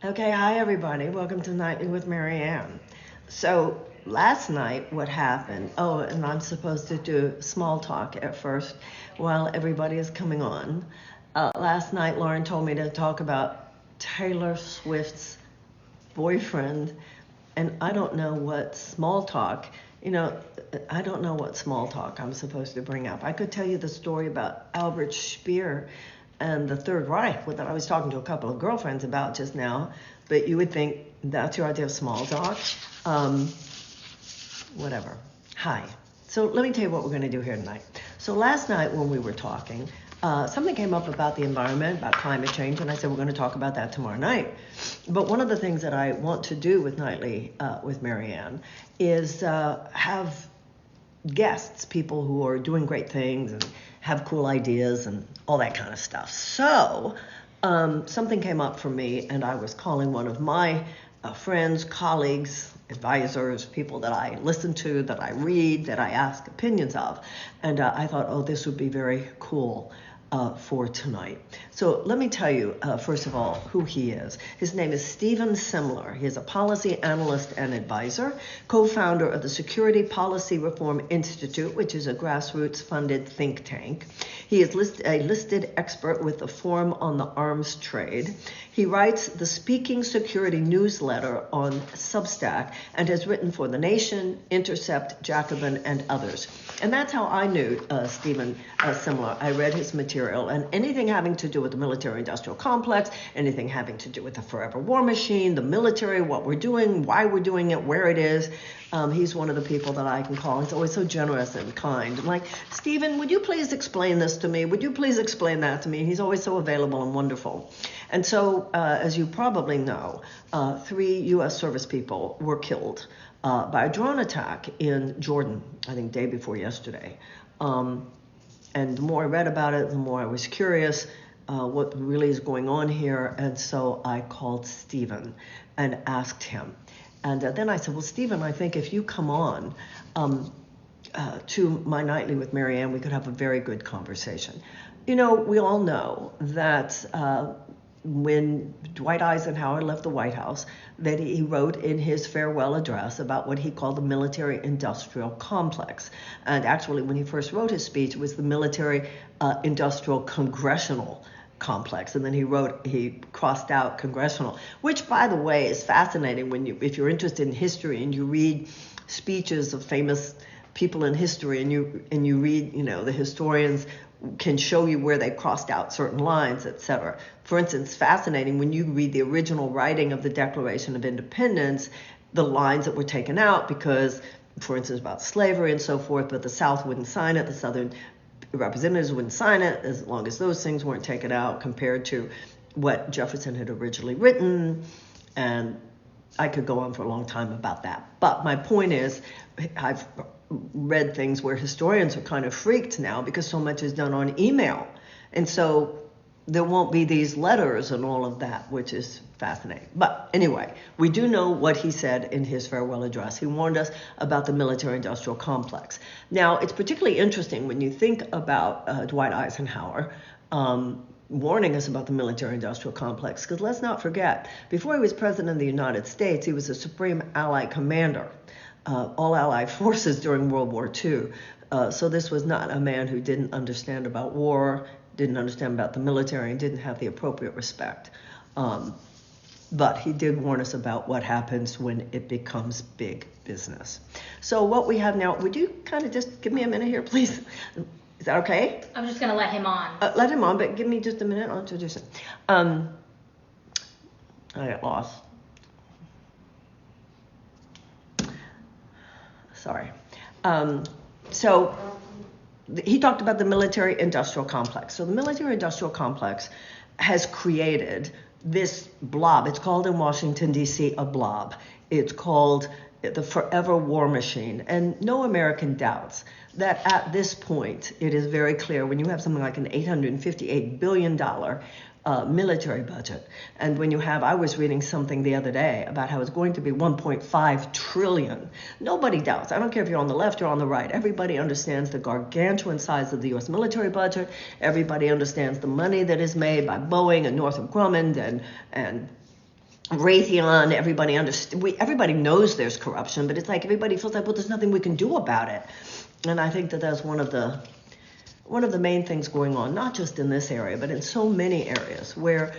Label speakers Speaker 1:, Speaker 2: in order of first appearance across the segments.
Speaker 1: Okay, hi everybody. Welcome to Nightly with Marianne. So last night, what happened? Oh, and I'm supposed to do small talk at first while everybody is coming on. Last night, Lauren told me to talk about Taylor Swift's boyfriend, and I don't know what small talk. You know, I don't know what small talk I'm supposed to bring up. I could tell you the story about Albert Speer and the Third Reich that I was talking to a couple of girlfriends about just now, but you would think that's your idea of small talk. Whatever. Hi. So let me tell you what we're going to do here tonight. So last night when we were talking, something came up about the environment, about climate change, and I said we're going to talk about that tomorrow night. But one of the things that I want to do with Nightly with Marianne is have guests, people who are doing great things and have cool ideas and all that kind of stuff. So something came up for me, and I was calling one of my friends, colleagues, advisors, people that I listen to, that I read, that I ask opinions of. And I thought, oh, this would be very cool for tonight. So let me tell you, first of all, who he is. His name is Stephen Semler. He is a policy analyst and advisor, co-founder of the Security Policy Reform Institute, which is a grassroots-funded think tank. He is a listed expert with the Forum on the Arms Trade. He writes the Speaking Security newsletter on Substack and has written for The Nation, Intercept, Jacobin, and others. And that's how I knew Stephen Semler. I read his material, and anything having to do with the military-industrial complex, anything having to do with the forever war machine, the military, what we're doing, why we're doing it, where it is. He's one of the people that I can call. He's always so generous and kind. I'm like, Stephen, would you please explain this to me? Would you please explain that to me? He's always so available and wonderful. And so, as you probably know, 3 U.S. service people were killed by a drone attack in Jordan, I think day before yesterday. And the more I read about it, the more I was curious what really is going on here. And so I called Stephen and asked him. And then I said, well, Stephen, I think if you come on to my Nightly with Marianne, we could have a very good conversation. You know, we all know that when Dwight Eisenhower left the White House, that he wrote in his farewell address about what he called the military-industrial complex. And actually, when he first wrote his speech, it was the military-industrial congressional complex. And then he crossed out congressional, which, by the way, is fascinating if you're interested in history and you read speeches of famous people in history and you read, the historians can show you where they crossed out certain lines, etc. For instance, fascinating when you read the original writing of the Declaration of Independence, the lines that were taken out because, for instance, about slavery and so forth, but the South wouldn't sign it, the Southern representatives wouldn't sign it as long as those things weren't taken out compared to what Jefferson had originally written. And I could go on for a long time about that. But my point is, I've read things where historians are kind of freaked now because so much is done on email. And so there won't be these letters and all of that, which is fascinating. But anyway, we do know what he said in his farewell address. He warned us about the military-industrial complex. Now, it's particularly interesting when you think about Dwight Eisenhower warning us about the military-industrial complex, because let's not forget, before he was president of the United States, he was a Supreme Allied Commander, all Allied forces during World War II. So this was not a man who didn't understand about war, didn't understand about the military, and didn't have the appropriate respect. But he did warn us about what happens when it becomes big business. So what we have now, would you kind of just give me a minute here, please? Is that okay?
Speaker 2: I'm just going to let him on.
Speaker 1: Let him on, but give me just a minute. I'll introduce him. I got lost. Sorry. So he talked about the military-industrial complex. So the military-industrial complex has created this blob. It's called in Washington, D.C., a blob. It's called the forever war machine. And no American doubts that at this point, it is very clear when you have something like an $858 billion military budget. And when you have, I was reading something the other day about how it's going to be 1.5 trillion. Nobody doubts. I don't care if you're on the left or on the right. Everybody understands the gargantuan size of the U.S. military budget. Everybody understands the money that is made by Boeing and Northrop Grumman and Raytheon, everybody knows there's corruption, but it's like everybody feels like, well, there's nothing we can do about it. And I think that that's one of the main things going on, not just in this area, but in so many areas where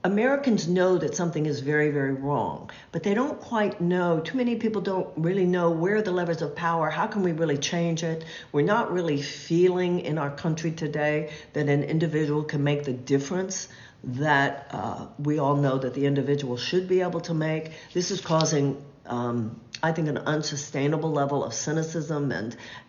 Speaker 1: Americans know that something is very, very wrong, but they don't quite know. Too many people don't really know where are the levers of power. How can we really change it? We're not really feeling in our country today that an individual can make the difference that we all know that the individual should be able to make. This is causing, I think, an unsustainable level of cynicism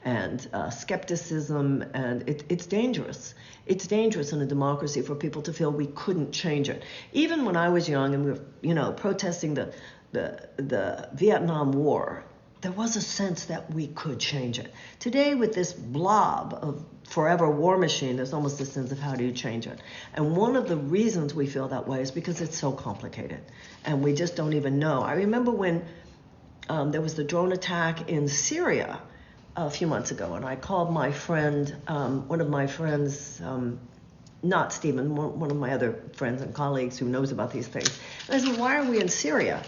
Speaker 1: and skepticism, and it's dangerous. It's dangerous in a democracy for people to feel we couldn't change it. Even when I was young and we were, protesting the Vietnam War, there was a sense that we could change it. Today, with this blob of forever war machine, there's almost a sense of how do you change it. And one of the reasons we feel that way is because it's so complicated, and we just don't even know. I remember when there was the drone attack in Syria a few months ago, and I called my friend, one of my friends, not Stephen, one of my other friends and colleagues who knows about these things. And I said, why are we in Syria?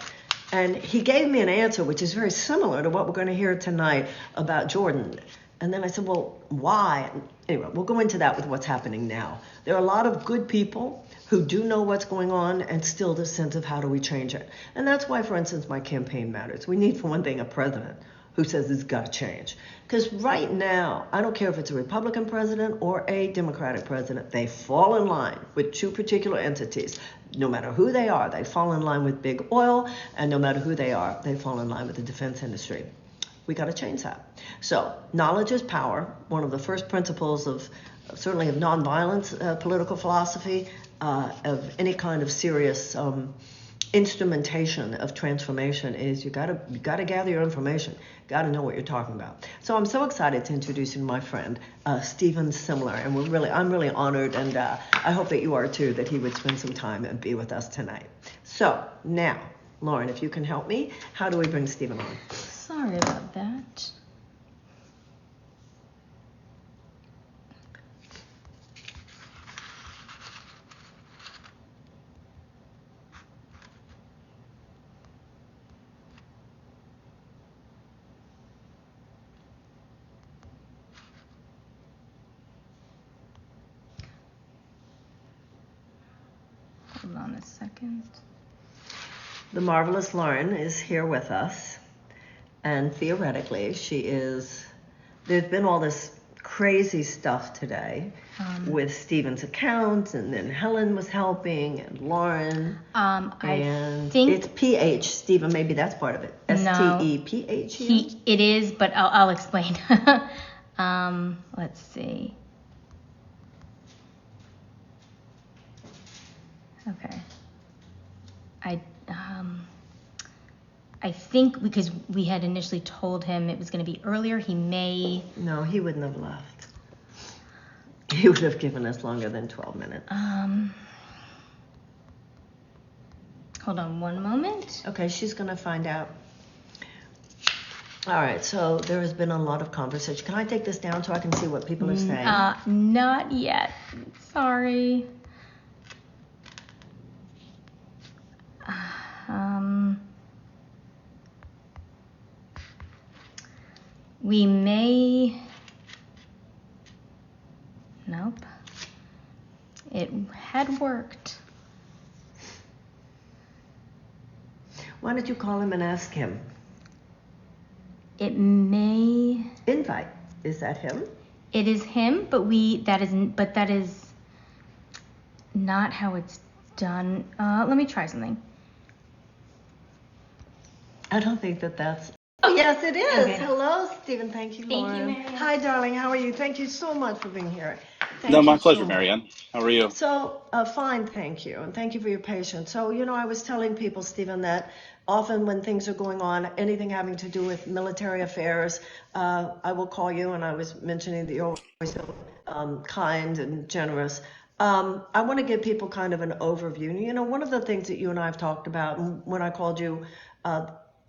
Speaker 1: And he gave me an answer which is very similar to what we're going to hear tonight about Jordan. And then I said, well, why? Anyway, we'll go into that with what's happening now. There are a lot of good people who do know what's going on, and still the sense of how do we change it. And that's why, for instance, my campaign matters. We need, for one thing, a president who says it's got to change. Because right now, I don't care if it's a Republican president or a Democratic president, they fall in line with two particular entities. No matter who they are, they fall in line with big oil, and no matter who they are, they fall in line with the defense industry. We got to change that. So knowledge is power. One of the first principles of certainly of nonviolence political philosophy, of any kind of serious instrumentation of transformation is you gotta gather your information, gotta know what you're talking about. So I'm so excited to introduce you to my friend Stephen Semler, and I'm really honored, and I hope that you are too, that he would spend some time and be with us tonight. So now, Lauren, if you can help me, how do we bring Stephen on?
Speaker 2: Sorry about that. Hold on a second.
Speaker 1: The marvelous Lauren is here with us, and theoretically there's been all this crazy stuff today with Stephen's account, and then Helen was helping, and Lauren,
Speaker 2: I think
Speaker 1: it's PH, Stephen, maybe that's part of it. S-T-E-P-H?
Speaker 2: It is, but I'll explain. Let's see. Okay. I think because we had initially told him it was going to be earlier, he may...
Speaker 1: No, he wouldn't have left. He would have given us longer than 12 minutes.
Speaker 2: Hold on one moment.
Speaker 1: Okay, she's going to find out. All right, so there has been a lot of conversation. Can I take this down so I can see what people are saying?
Speaker 2: Not yet. Sorry. We may... Nope. It had worked.
Speaker 1: Why don't you call him and ask him?
Speaker 2: It may...
Speaker 1: Invite. Is that him?
Speaker 2: It is him, but that is not how it's done. Let me try something.
Speaker 1: I don't think that's... Oh, yes, it is.
Speaker 2: Okay.
Speaker 1: Hello, Stephen. Thank you, Lauren.
Speaker 2: Thank you, Marianne.
Speaker 1: Hi, darling. How are you? Thank you so much for being here.
Speaker 3: My pleasure, Marianne. How are you?
Speaker 1: So, fine, thank you. And thank you for your patience. So, I was telling people, Stephen, that often when things are going on, anything having to do with military affairs, I will call you, and I was mentioning that you're always so kind and generous. I want to give people kind of an overview. One of the things that you and I have talked about, and when I called you,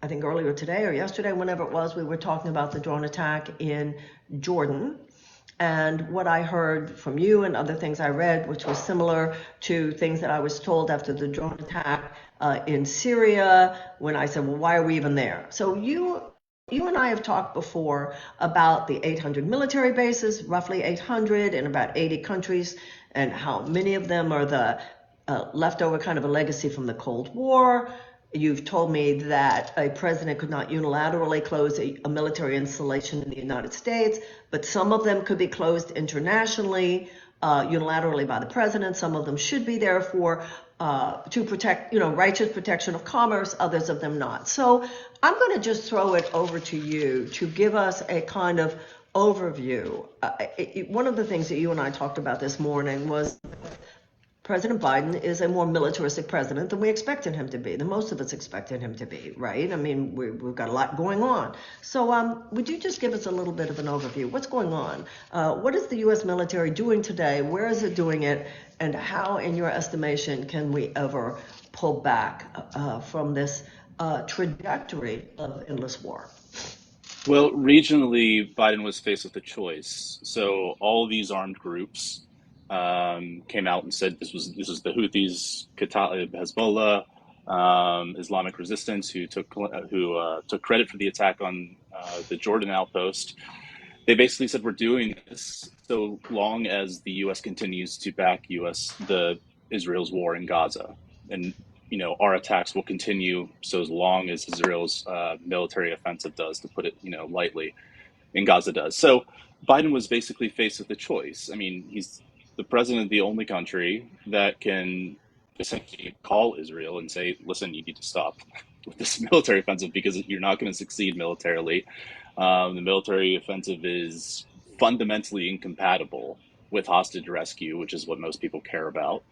Speaker 1: I think earlier today or yesterday, whenever it was, we were talking about the drone attack in Jordan. And what I heard from you and other things I read, which was similar to things that I was told after the drone attack in Syria, when I said, well, why are we even there? So you and I have talked before about the 800 military bases, roughly 800 in about 80 countries, and how many of them are the leftover kind of a legacy from the Cold War. You've told me that a president could not unilaterally close a military installation in the United States, but some of them could be closed internationally, unilaterally by the president. Some of them should be there for to protect, righteous protection of commerce, others of them not. So I'm going to just throw it over to you to give us a kind of overview. One of the things that you and I talked about this morning was President Biden is a more militaristic president than we expected him to be, than most of us expected him to be, right? I mean, we've got a lot going on. So would you just give us a little bit of an overview? What's going on? What is the U.S. military doing today? Where is it doing it? And how, in your estimation, can we ever pull back from this trajectory of endless war?
Speaker 3: Well, regionally, Biden was faced with a choice. So all these armed groups came out and said this was the Houthis, Hezbollah, Islamic Resistance, who took credit for the attack on the Jordan outpost. They basically said we're doing this so long as the U.S. continues to back Israel's war in Gaza, and our attacks will continue so as long as Israel's military offensive does, to put it lightly, in Gaza does. So Biden was basically faced with a choice. I mean, he's the president of the only country that can essentially call Israel and say, listen, you need to stop with this military offensive because you're not going to succeed militarily. The military offensive is fundamentally incompatible with hostage rescue, which is what most people care about.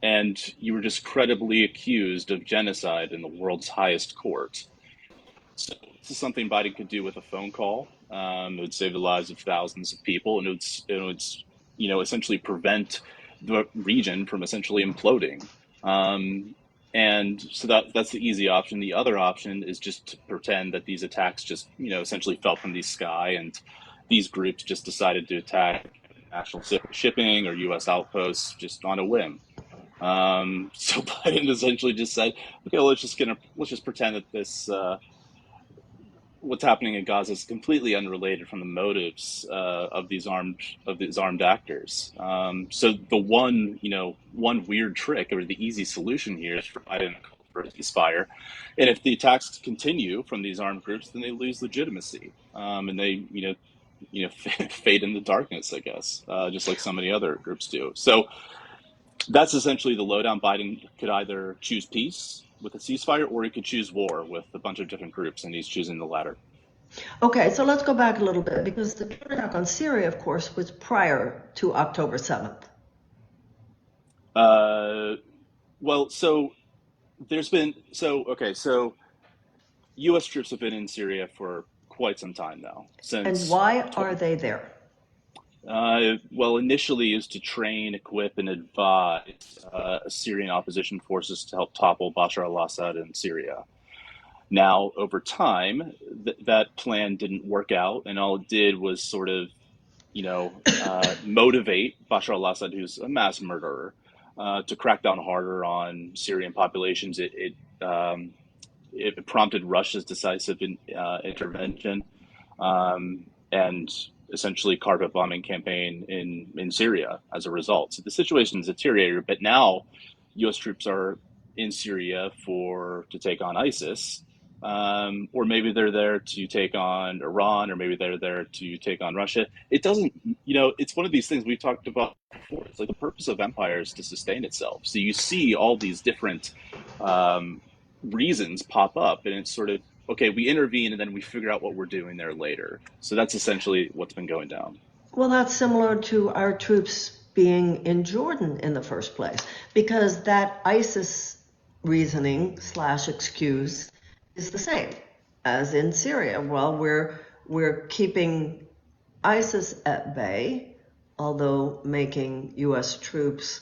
Speaker 3: And you were just credibly accused of genocide in the world's highest court. So this is something Biden could do with a phone call. It would save the lives of thousands of people, and it would essentially prevent the region from essentially imploding. And so that's the easy option. The other option is just to pretend that these attacks just essentially fell from the sky, and these groups just decided to attack national shipping or U.S. outposts just on a whim. So Biden essentially just said, okay, let's just pretend that this what's happening in Gaza is completely unrelated from the motives of these armed actors. So the one weird trick, or the easy solution here, is for Biden to call for a ceasefire, and if the attacks continue from these armed groups, then they lose legitimacy, and they fade in the darkness, I guess, just like so many other groups do. So that's essentially the lowdown. Biden could either choose peace with a ceasefire, or he could choose war with a bunch of different groups, and he's choosing the latter.
Speaker 1: Okay, so let's go back a little bit, because the attack on Syria, of course, was prior to October 7th.
Speaker 3: Well, so U.S. troops have been in Syria for quite some time now.
Speaker 1: And why are they there?
Speaker 3: Well, initially is to train, equip, and advise Syrian opposition forces to help topple Bashar al-Assad in Syria. Now, over time, that plan didn't work out, and all it did was sort of, motivate Bashar al-Assad, who's a mass murderer, to crack down harder on Syrian populations. It prompted Russia's decisive intervention, and essentially carpet bombing campaign in Syria as a result. So the situation is deteriorated, but now U.S. troops are in Syria to take on ISIS, or maybe they're there to take on Iran, or maybe they're there to take on Russia. It doesn't, it's one of these things we've talked about before. It's like the purpose of empire is to sustain itself. So you see all these different reasons pop up, and it's sort of, okay, we intervene and then we figure out what we're doing there later. So that's essentially what's been going down.
Speaker 1: Well, that's similar to our troops being in Jordan in the first place, because that ISIS reasoning / excuse is the same as in Syria. Well, we're keeping ISIS at bay, although making U.S. troops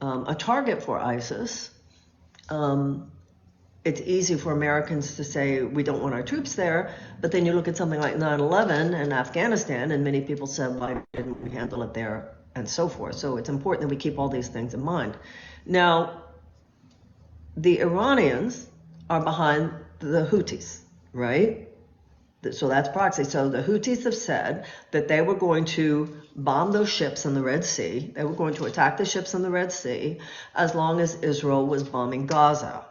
Speaker 1: a target for ISIS. it's easy for Americans to say we don't want our troops there, but then you look at something like 9/11 and Afghanistan, and many people said, why didn't we handle it there, and so forth. So it's important that we keep all these things in mind. Now, the Iranians are behind the Houthis, right? So that's proxy. So the Houthis have said that they were going to bomb those ships in the Red Sea. They were going to attack the ships in the Red Sea as long as Israel was bombing Gaza.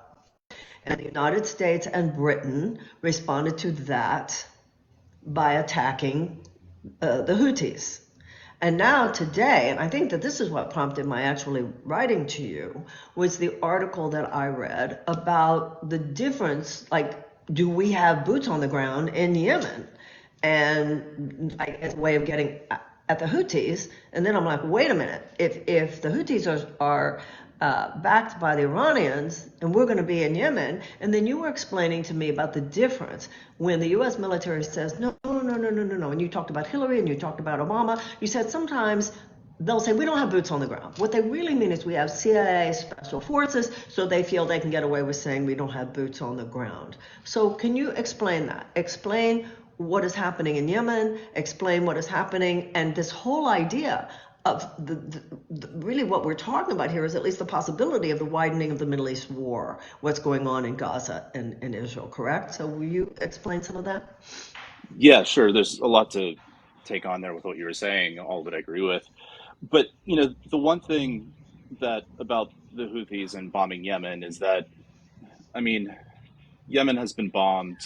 Speaker 1: And the United States and Britain responded to that by attacking the Houthis. And now today, and I think that this is what prompted my actually writing to you, was the article that I read about the difference, like, do we have boots on the ground in Yemen? And like, as a way of getting at the Houthis. And then I'm like, wait a minute, if the Houthis are backed by the Iranians, and we're going to be in Yemen. And then you were explaining to me about the difference when the U.S. military says, no. And you talked about Hillary and you talked about Obama. You said sometimes they'll say, we don't have boots on the ground. What they really mean is we have CIA special forces, so they feel they can get away with saying we don't have boots on the ground. So can you explain that? Explain what is happening in Yemen, explain what is happening, and this whole idea of really what we're talking about here is at least the possibility of the widening of the Middle East war, what's going on in Gaza and Israel, correct? So will you explain some of that?
Speaker 3: Yeah, sure. There's a lot to take on there with what you were saying, all that I agree with. But, the one thing that about the Houthis and bombing Yemen is that, I mean, Yemen has been bombed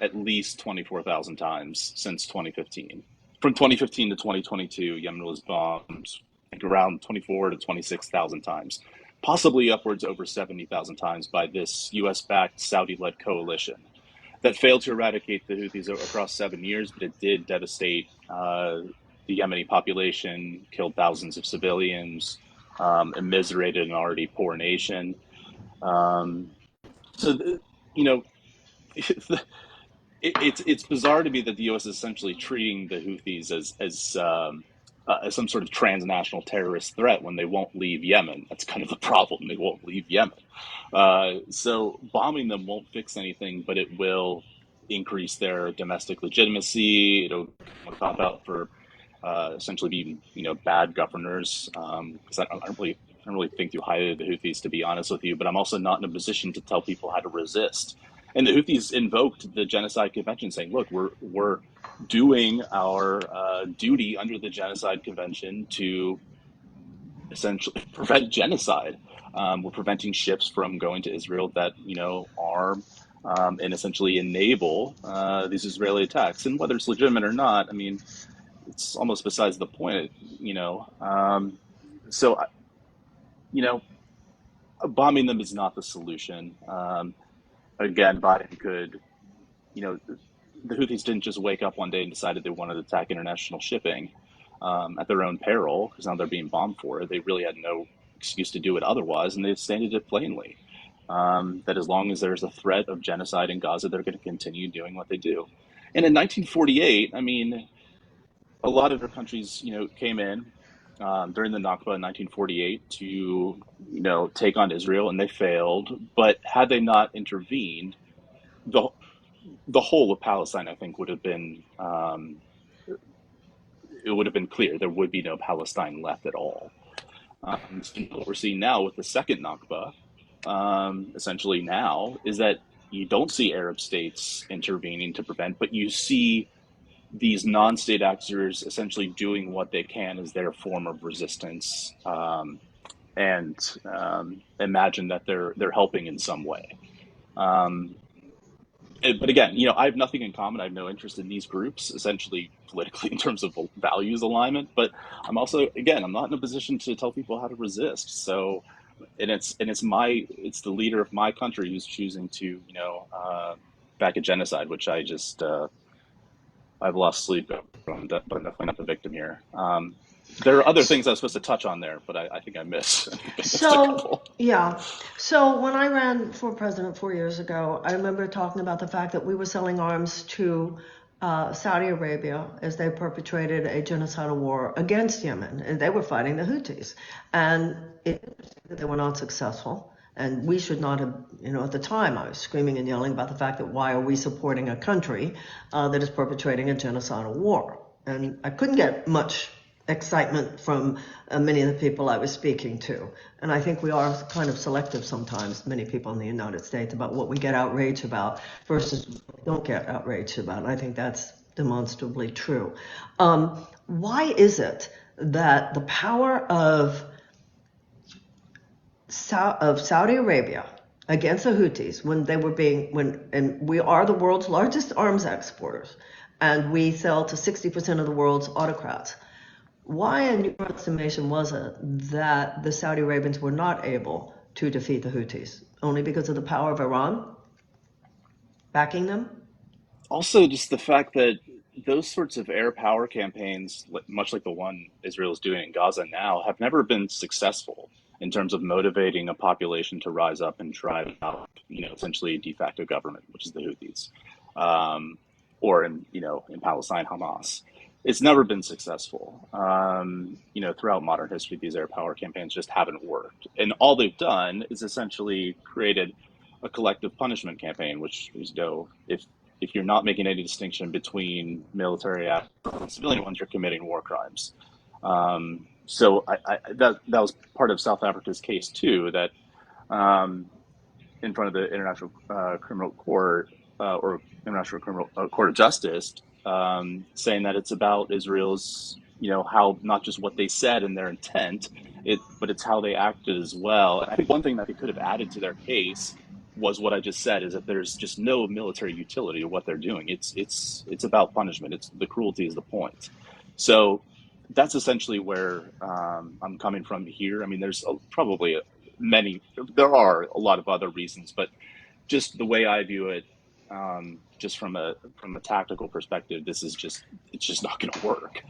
Speaker 3: at least 24,000 times since 2015. From 2015 to 2022, Yemen was bombed like around 24 to 26,000 times, possibly upwards over 70,000 times by this US-backed Saudi-led coalition that failed to eradicate the Houthis across 7 years, but it did devastate the Yemeni population, killed thousands of civilians, immiserated an already poor nation. Um, so, you know, it's bizarre to me that the U.S. is essentially treating the Houthis as some sort of transnational terrorist threat when they won't leave Yemen. That's kind of the problem. They won't leave Yemen. So bombing them won't fix anything, but it will increase their domestic legitimacy. It'll pop out for essentially being bad governors. Because I don't really think too highly of the Houthis, to be honest with you. But I'm also not in a position to tell people how to resist. And the Houthis invoked the Genocide Convention, saying, "Look, we're doing our duty under the Genocide Convention to essentially prevent genocide. We're preventing ships from going to Israel that arm and essentially enable these Israeli attacks. And whether it's legitimate or not, I mean, it's almost besides the point. So bombing them is not the solution. Again, Biden could, the Houthis didn't just wake up one day and decided they wanted to attack international shipping at their own peril, because now they're being bombed for it. They really had no excuse to do it otherwise, and they've stated it plainly, that as long as there's a threat of genocide in Gaza, they're going to continue doing what they do. And in 1948, I mean, a lot of other countries, came in during the Nakba in 1948 to, take on Israel, and they failed. But had they not intervened, the the whole of Palestine, I think, would have been it would have been clear there would be no Palestine left at all. So what we're seeing now with the second Nakba, essentially now, is that you don't see Arab states intervening to prevent, but you see these non-state actors essentially doing what they can as their form of resistance, and imagine that they're helping in some way. Um, but again, I have nothing in common. I have no interest in these groups, essentially politically in terms of values alignment. But I'm also, again, I'm not in a position to tell people how to resist. So, it's the leader of my country who's choosing to, back a genocide, which I've lost sleep over, but I'm definitely not the victim here. There are other things I was supposed to touch on there, but I think I missed. I think I missed a
Speaker 1: So,
Speaker 3: couple.
Speaker 1: yeah. So when I ran for president 4 years ago, I remember talking about the fact that we were selling arms to Saudi Arabia as they perpetrated a genocidal war against Yemen, and they were fighting the Houthis. And it's interesting that they were not successful. And we should not have, at the time I was screaming and yelling about the fact that why are we supporting a country that is perpetrating a genocidal war? And I couldn't get much excitement from many of the people I was speaking to. And I think we are kind of selective sometimes, many people in the United States, about what we get outraged about versus what we don't get outraged about. And I think that's demonstrably true. Why is it that the power of Saudi Arabia against the Houthis and we are the world's largest arms exporters, and we sell to 60% of the world's autocrats. Why, in your estimation, was it that the Saudi Arabians were not able to defeat the Houthis? Only because of the power of Iran backing them?
Speaker 3: Also, just the fact that those sorts of air power campaigns, much like the one Israel is doing in Gaza now, have never been successful in terms of motivating a population to rise up and drive out, essentially a de facto government, which is the Houthis, or in Palestine, Hamas. It's never been successful. Throughout modern history, these air power campaigns just haven't worked, and all they've done is essentially created a collective punishment campaign, which is if you're not making any distinction between military actors and civilian ones, you're committing war crimes. So that was part of South Africa's case too. That in front of the International Criminal Court or International Criminal Court of Justice, saying that it's about Israel's, how not just what they said and their intent, but it's how they acted as well. And I think one thing that they could have added to their case was what I just said, is that there's just no military utility to what they're doing. It's about punishment. It's the cruelty is the point. So that's essentially where I'm coming from here. I mean, there's probably there are a lot of other reasons, but just the way I view it, just from a tactical perspective, it's just not going to work.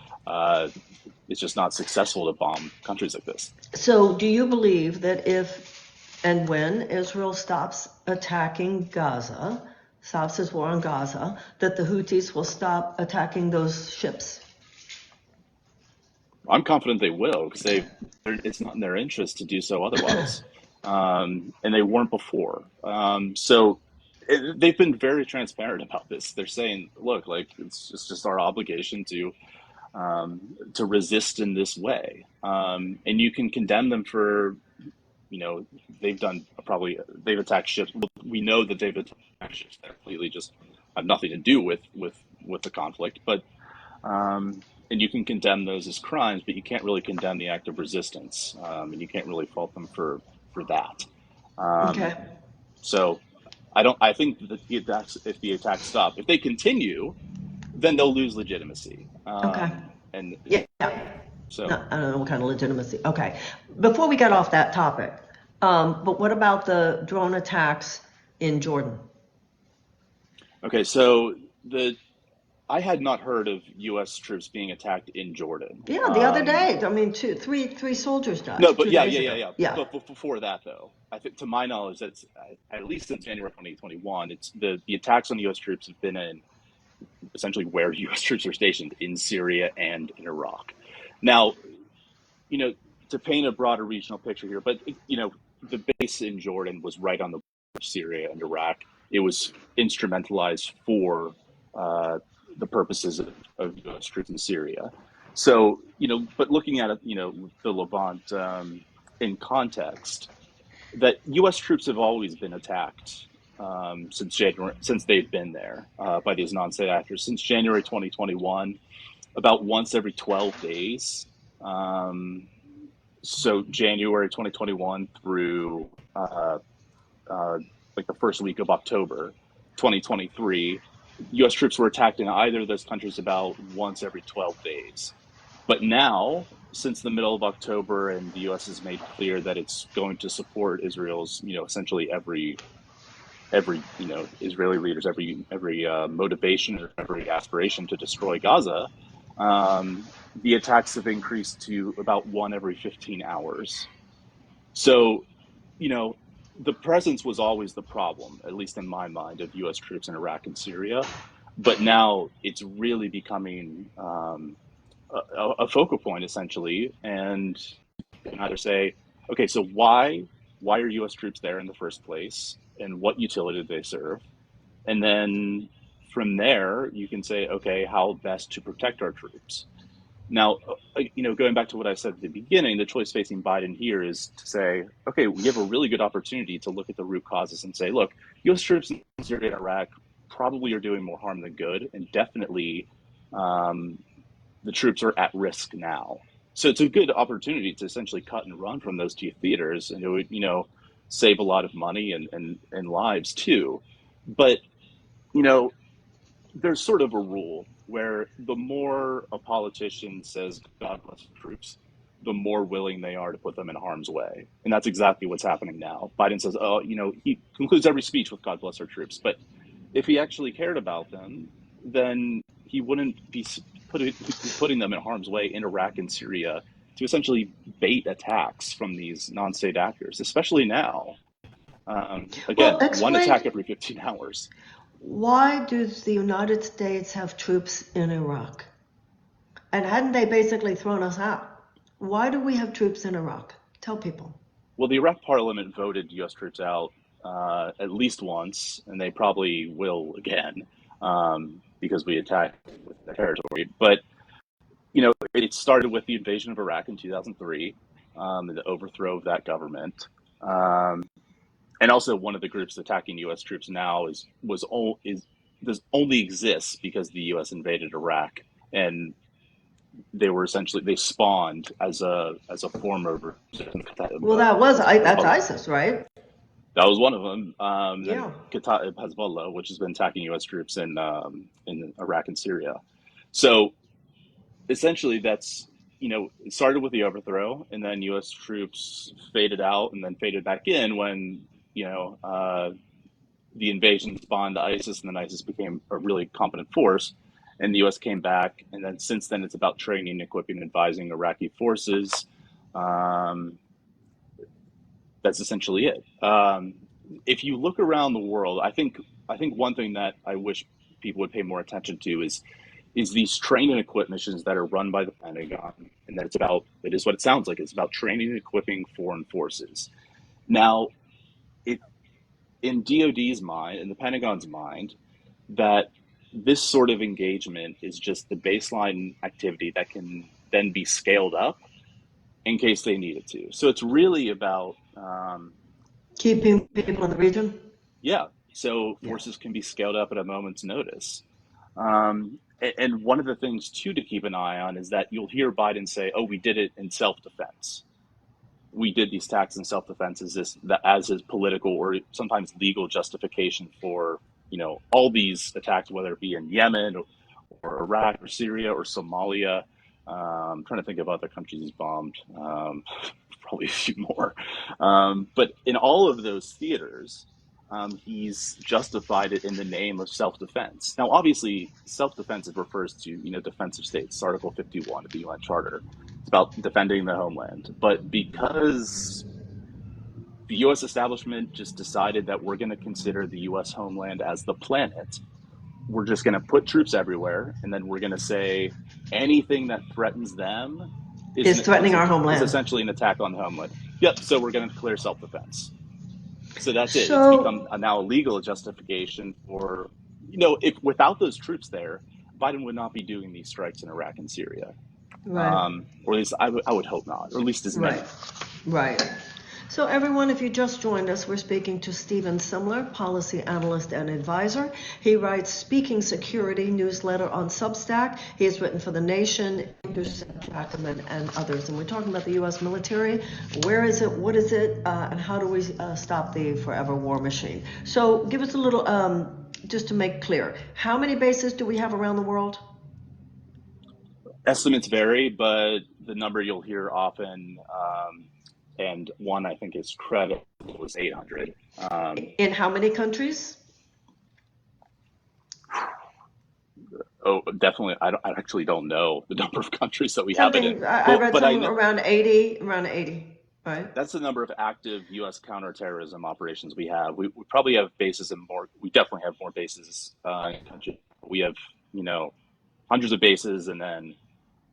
Speaker 3: It's just not successful to bomb countries like this.
Speaker 1: So do you believe that if and when Israel stops attacking Gaza, stops its war on Gaza, that the Houthis will stop attacking those ships?
Speaker 3: I'm confident they will, because it's not in their interest to do so otherwise, and they weren't before. They've been very transparent about this. They're saying, "Look, like it's just our obligation to resist in this way," and you can condemn them for, they've attacked ships. We know that they've attacked ships that completely just have nothing to do with the conflict, but. And you can condemn those as crimes, but you can't really condemn the act of resistance, and you can't really fault them for that.
Speaker 1: Okay.
Speaker 3: So I think that if the attacks stop, if they continue, then they'll lose legitimacy.
Speaker 1: Okay.
Speaker 3: And
Speaker 1: Yeah.
Speaker 3: so
Speaker 1: No, I don't know what kind of legitimacy. Okay. Before we get off that topic, but what about the drone attacks in Jordan?
Speaker 3: okay, so I had not heard of U.S. troops being attacked in Jordan.
Speaker 1: Yeah, the other day. I mean, three soldiers died.
Speaker 3: No, but
Speaker 1: 2
Speaker 3: yeah.
Speaker 1: days ago. Yeah.
Speaker 3: But before that, though, I think, to my knowledge, that's at least since January 2021. It's the attacks on U.S. troops have been in essentially where U.S. troops are stationed in Syria and in Iraq. Now, to paint a broader regional picture here, but the base in Jordan was right on the border of Syria and Iraq. It was instrumentalized for the purposes of U.S. troops in Syria. So, but looking at it, the Levant in context, that U.S. troops have always been attacked since they've been there by these non-state actors since January 2021, about once every 12 days. So January 2021 through like the first week of October 2023, U.S. troops were attacked in either of those countries about once every 12 days. But now, since the middle of October, and the U.S. has made clear that it's going to support Israel's, essentially every Israeli leaders, every motivation or every aspiration to destroy Gaza, the attacks have increased to about one every 15 hours. So, the presence was always the problem, at least in my mind, of U.S. troops in Iraq and Syria. But now it's really becoming a focal point, essentially. And you can either say, okay, so why why are U.S. troops there in the first place, and what utility do they serve? And then from there, you can say, okay, how best to protect our troops. Now, going back to what I said at the beginning, the choice facing Biden here is to say, okay, we have a really good opportunity to look at the root causes and say, look, U.S. troops in Syria and Iraq probably are doing more harm than good, and definitely the troops are at risk now. So it's a good opportunity to essentially cut and run from those two theaters, and it would, save a lot of money and lives too. But, there's sort of a rule where the more a politician says God bless the troops, the more willing they are to put them in harm's way. And that's exactly what's happening now. Biden says, he concludes every speech with God bless our troops. But if he actually cared about them, then he wouldn't be putting them in harm's way in Iraq and Syria to essentially bait attacks from these non-state actors, especially now. Again, one attack every 15 hours.
Speaker 1: Why does the United States have troops in Iraq? And hadn't they basically thrown us out? Why do we have troops in Iraq? Tell people.
Speaker 3: Well, the Iraq parliament voted U.S. troops out at least once, and they probably will again because we attacked with their territory. But, it started with the invasion of Iraq in 2003, the overthrow of that government. And also, one of the groups attacking U.S. troops now only exists because the U.S. invaded Iraq, and they spawned as a form of.
Speaker 1: Well, that's ISIS, right?
Speaker 3: That was one of them.
Speaker 1: Yeah.
Speaker 3: Hezbollah, which has been attacking U.S. troops in Iraq and Syria. So essentially, that's it started with the overthrow, and then U.S. troops faded out, and then faded back in when the invasion spawned ISIS, and then ISIS became a really competent force, and the U.S. came back, and then since then it's about training, equipping, advising Iraqi forces. That's essentially it. If you look around the world, I think one thing that I wish people would pay more attention to is these train and equip missions that are run by the Pentagon, and that it is what it sounds like. It's about training and equipping foreign forces. Now, in DoD's mind, in the Pentagon's mind, that this sort of engagement is just the baseline activity that can then be scaled up in case they need it to. So it's really about
Speaker 1: keeping people in the region.
Speaker 3: Yeah. So forces can be scaled up at a moment's notice. And one of the things too to keep an eye on is that you'll hear Biden say, "Oh, we did it in self-defense. We did these attacks in self-defense," as his political or sometimes legal justification for all these attacks, whether it be in Yemen or Iraq or Syria or Somalia. I'm trying to think of other countries he's bombed. Probably a few more. But in all of those theaters, he's justified it in the name of self-defense. Now, obviously, self-defense refers to defense of states, Article 51 of the UN Charter. It's about defending the homeland. But because the U.S. establishment just decided that we're going to consider the U.S. homeland as the planet, we're just going to put troops everywhere, and then we're going to say anything that threatens them
Speaker 1: is threatening our homeland.
Speaker 3: Is essentially an attack on the homeland. Yep. So we're going to declare self-defense. So that's it.
Speaker 1: So,
Speaker 3: it's become now a legal justification for, if without those troops there, Biden would not be doing these strikes in Iraq and Syria.
Speaker 1: Right.
Speaker 3: Or at least I would hope not, or at least as many.
Speaker 1: Right. So everyone, if you just joined us, we're speaking to Stephen Semler, policy analyst and advisor. He writes Speaking Security newsletter on Substack. He has written for The Nation, Intercept, Jacobin, and others. And we're talking about the U.S. military. Where is it? What is it? And how do we stop the forever war machine? So give us a little, just to make clear, how many bases do we have around the world?
Speaker 3: Estimates vary, but the number you'll hear often, and one I think is credible, was 800.
Speaker 1: In how many countries?
Speaker 3: Oh, definitely. I actually don't know the number of countries that we have it in.
Speaker 1: I read something around 80, right?
Speaker 3: That's the number of active U.S. counterterrorism operations we have. We probably have bases in more. We definitely have more bases in countries. We have, hundreds of bases, and then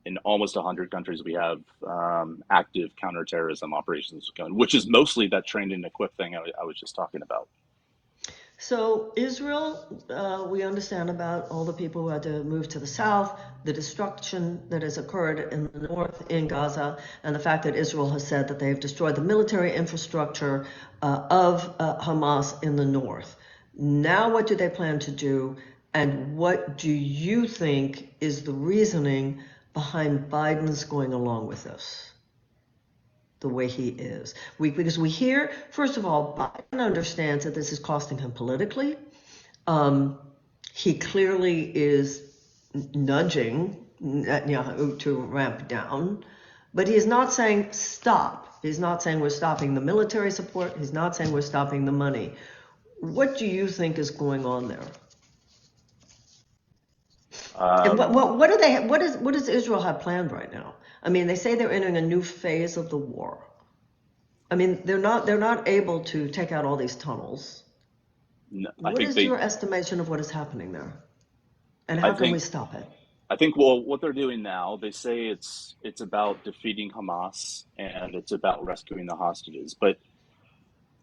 Speaker 3: in almost 100 countries, we have active counterterrorism operations going, which is mostly that trained and equipped thing I was just talking about.
Speaker 1: So Israel, we understand about all the people who had to move to the south, the destruction that has occurred in the north in Gaza, and the fact that Israel has said that they have destroyed the military infrastructure of Hamas in the north. Now, what do they plan to do, and what do you think is the reasoning behind Biden's going along with this? The way he is. Because we hear, first of all, Biden understands that this is costing him politically. He clearly is nudging Netanyahu to ramp down, but he is not saying stop. He's not saying we're stopping the military support. He's not saying we're stopping the money. What do you think is going on there? And what does Israel have planned right now? I mean, they say they're entering a new phase of the war. I mean, they're not able to take out all these tunnels.
Speaker 3: No,
Speaker 1: what is your estimation of what is happening there? And how can we stop it?
Speaker 3: I think, well, what they're doing now, they say it's about defeating Hamas and it's about rescuing the hostages. But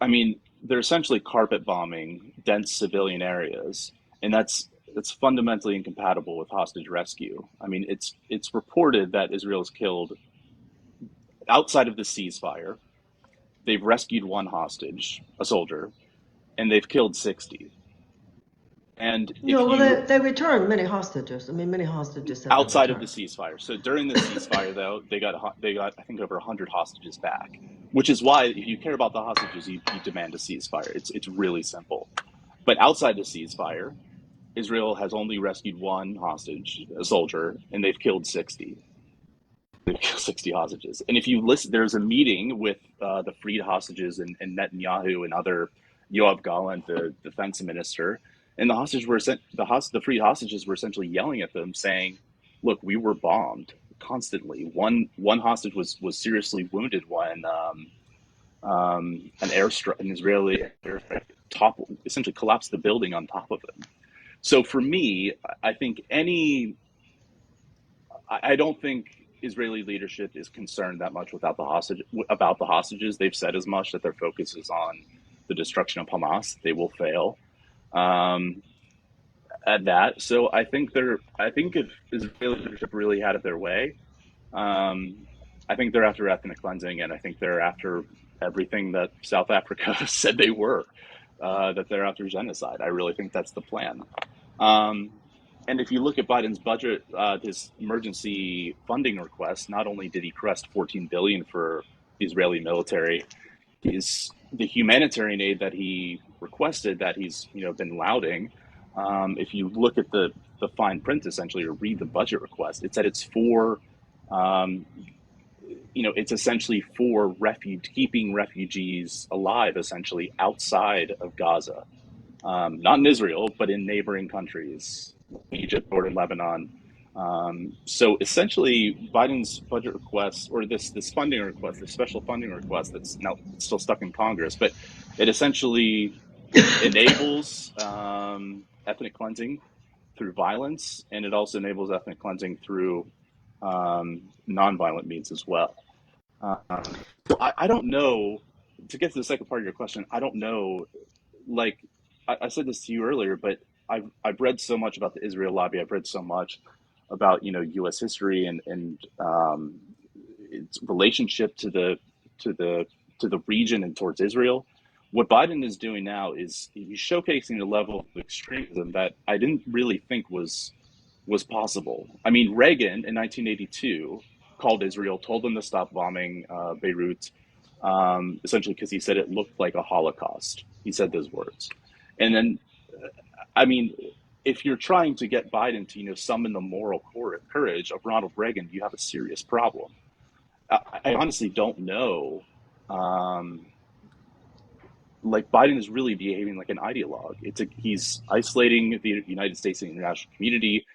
Speaker 3: I mean, they're essentially carpet bombing dense civilian areas, and that's fundamentally incompatible with hostage rescue. I mean, it's reported that Israel has killed, outside of the ceasefire, they've rescued one hostage, a soldier, and they've killed 60. And
Speaker 1: they returned many hostages. I mean, many hostages have
Speaker 3: outside of the ceasefire. So during the ceasefire, though, they got I think over 100 hostages back, which is why if you care about the hostages, you demand a ceasefire. It's really simple. But outside the ceasefire, Israel has only rescued one hostage, a soldier, and they've killed 60. They've killed 60 hostages. And if you listen, there's a meeting with the freed hostages and Netanyahu and other, Yoav Gallant, the defense minister, and the freed hostages were essentially yelling at them, saying, "Look, we were bombed constantly. One hostage was seriously wounded when an Israeli airstrike essentially collapsed the building on top of him." So for me, I don't think Israeli leadership is concerned that much about the hostages. They've said as much, that their focus is on the destruction of Hamas. They will fail at that. So I think if Israeli leadership really had it their way, I think they're after ethnic cleansing, and I think they're after everything that South Africa said they were, that they're after genocide. I really think that's the plan. And if you look at Biden's budget, his emergency funding request, not only did he request $14 billion for the Israeli military, the humanitarian aid that he requested, that he's been lauding. If you look at the fine print, essentially, or read the budget request, it's that it's for, it's essentially for keeping refugees alive, essentially outside of Gaza, not in Israel, but in neighboring countries, Egypt, Jordan, Lebanon. So essentially, Biden's budget request, or this funding request, this special funding request that's now still stuck in Congress, but it essentially enables ethnic cleansing through violence, and it also enables ethnic cleansing through nonviolent means as well. So I don't know, to get to the second part of your question, I don't know, like I said this to you earlier, but I've read so much about the Israel lobby. I've read so much about U.S. history and its relationship to the region and towards Israel. What Biden is doing now is he's showcasing a level of extremism that I didn't really think was possible. I mean, Reagan in 1982 called Israel, told them to stop bombing Beirut, essentially because he said it looked like a Holocaust. He said those words. And then, I mean, if you're trying to get Biden to, summon the moral courage of Ronald Reagan, you have a serious problem. I honestly don't know. Like, Biden is really behaving like an ideologue. He's isolating the United States and the international community.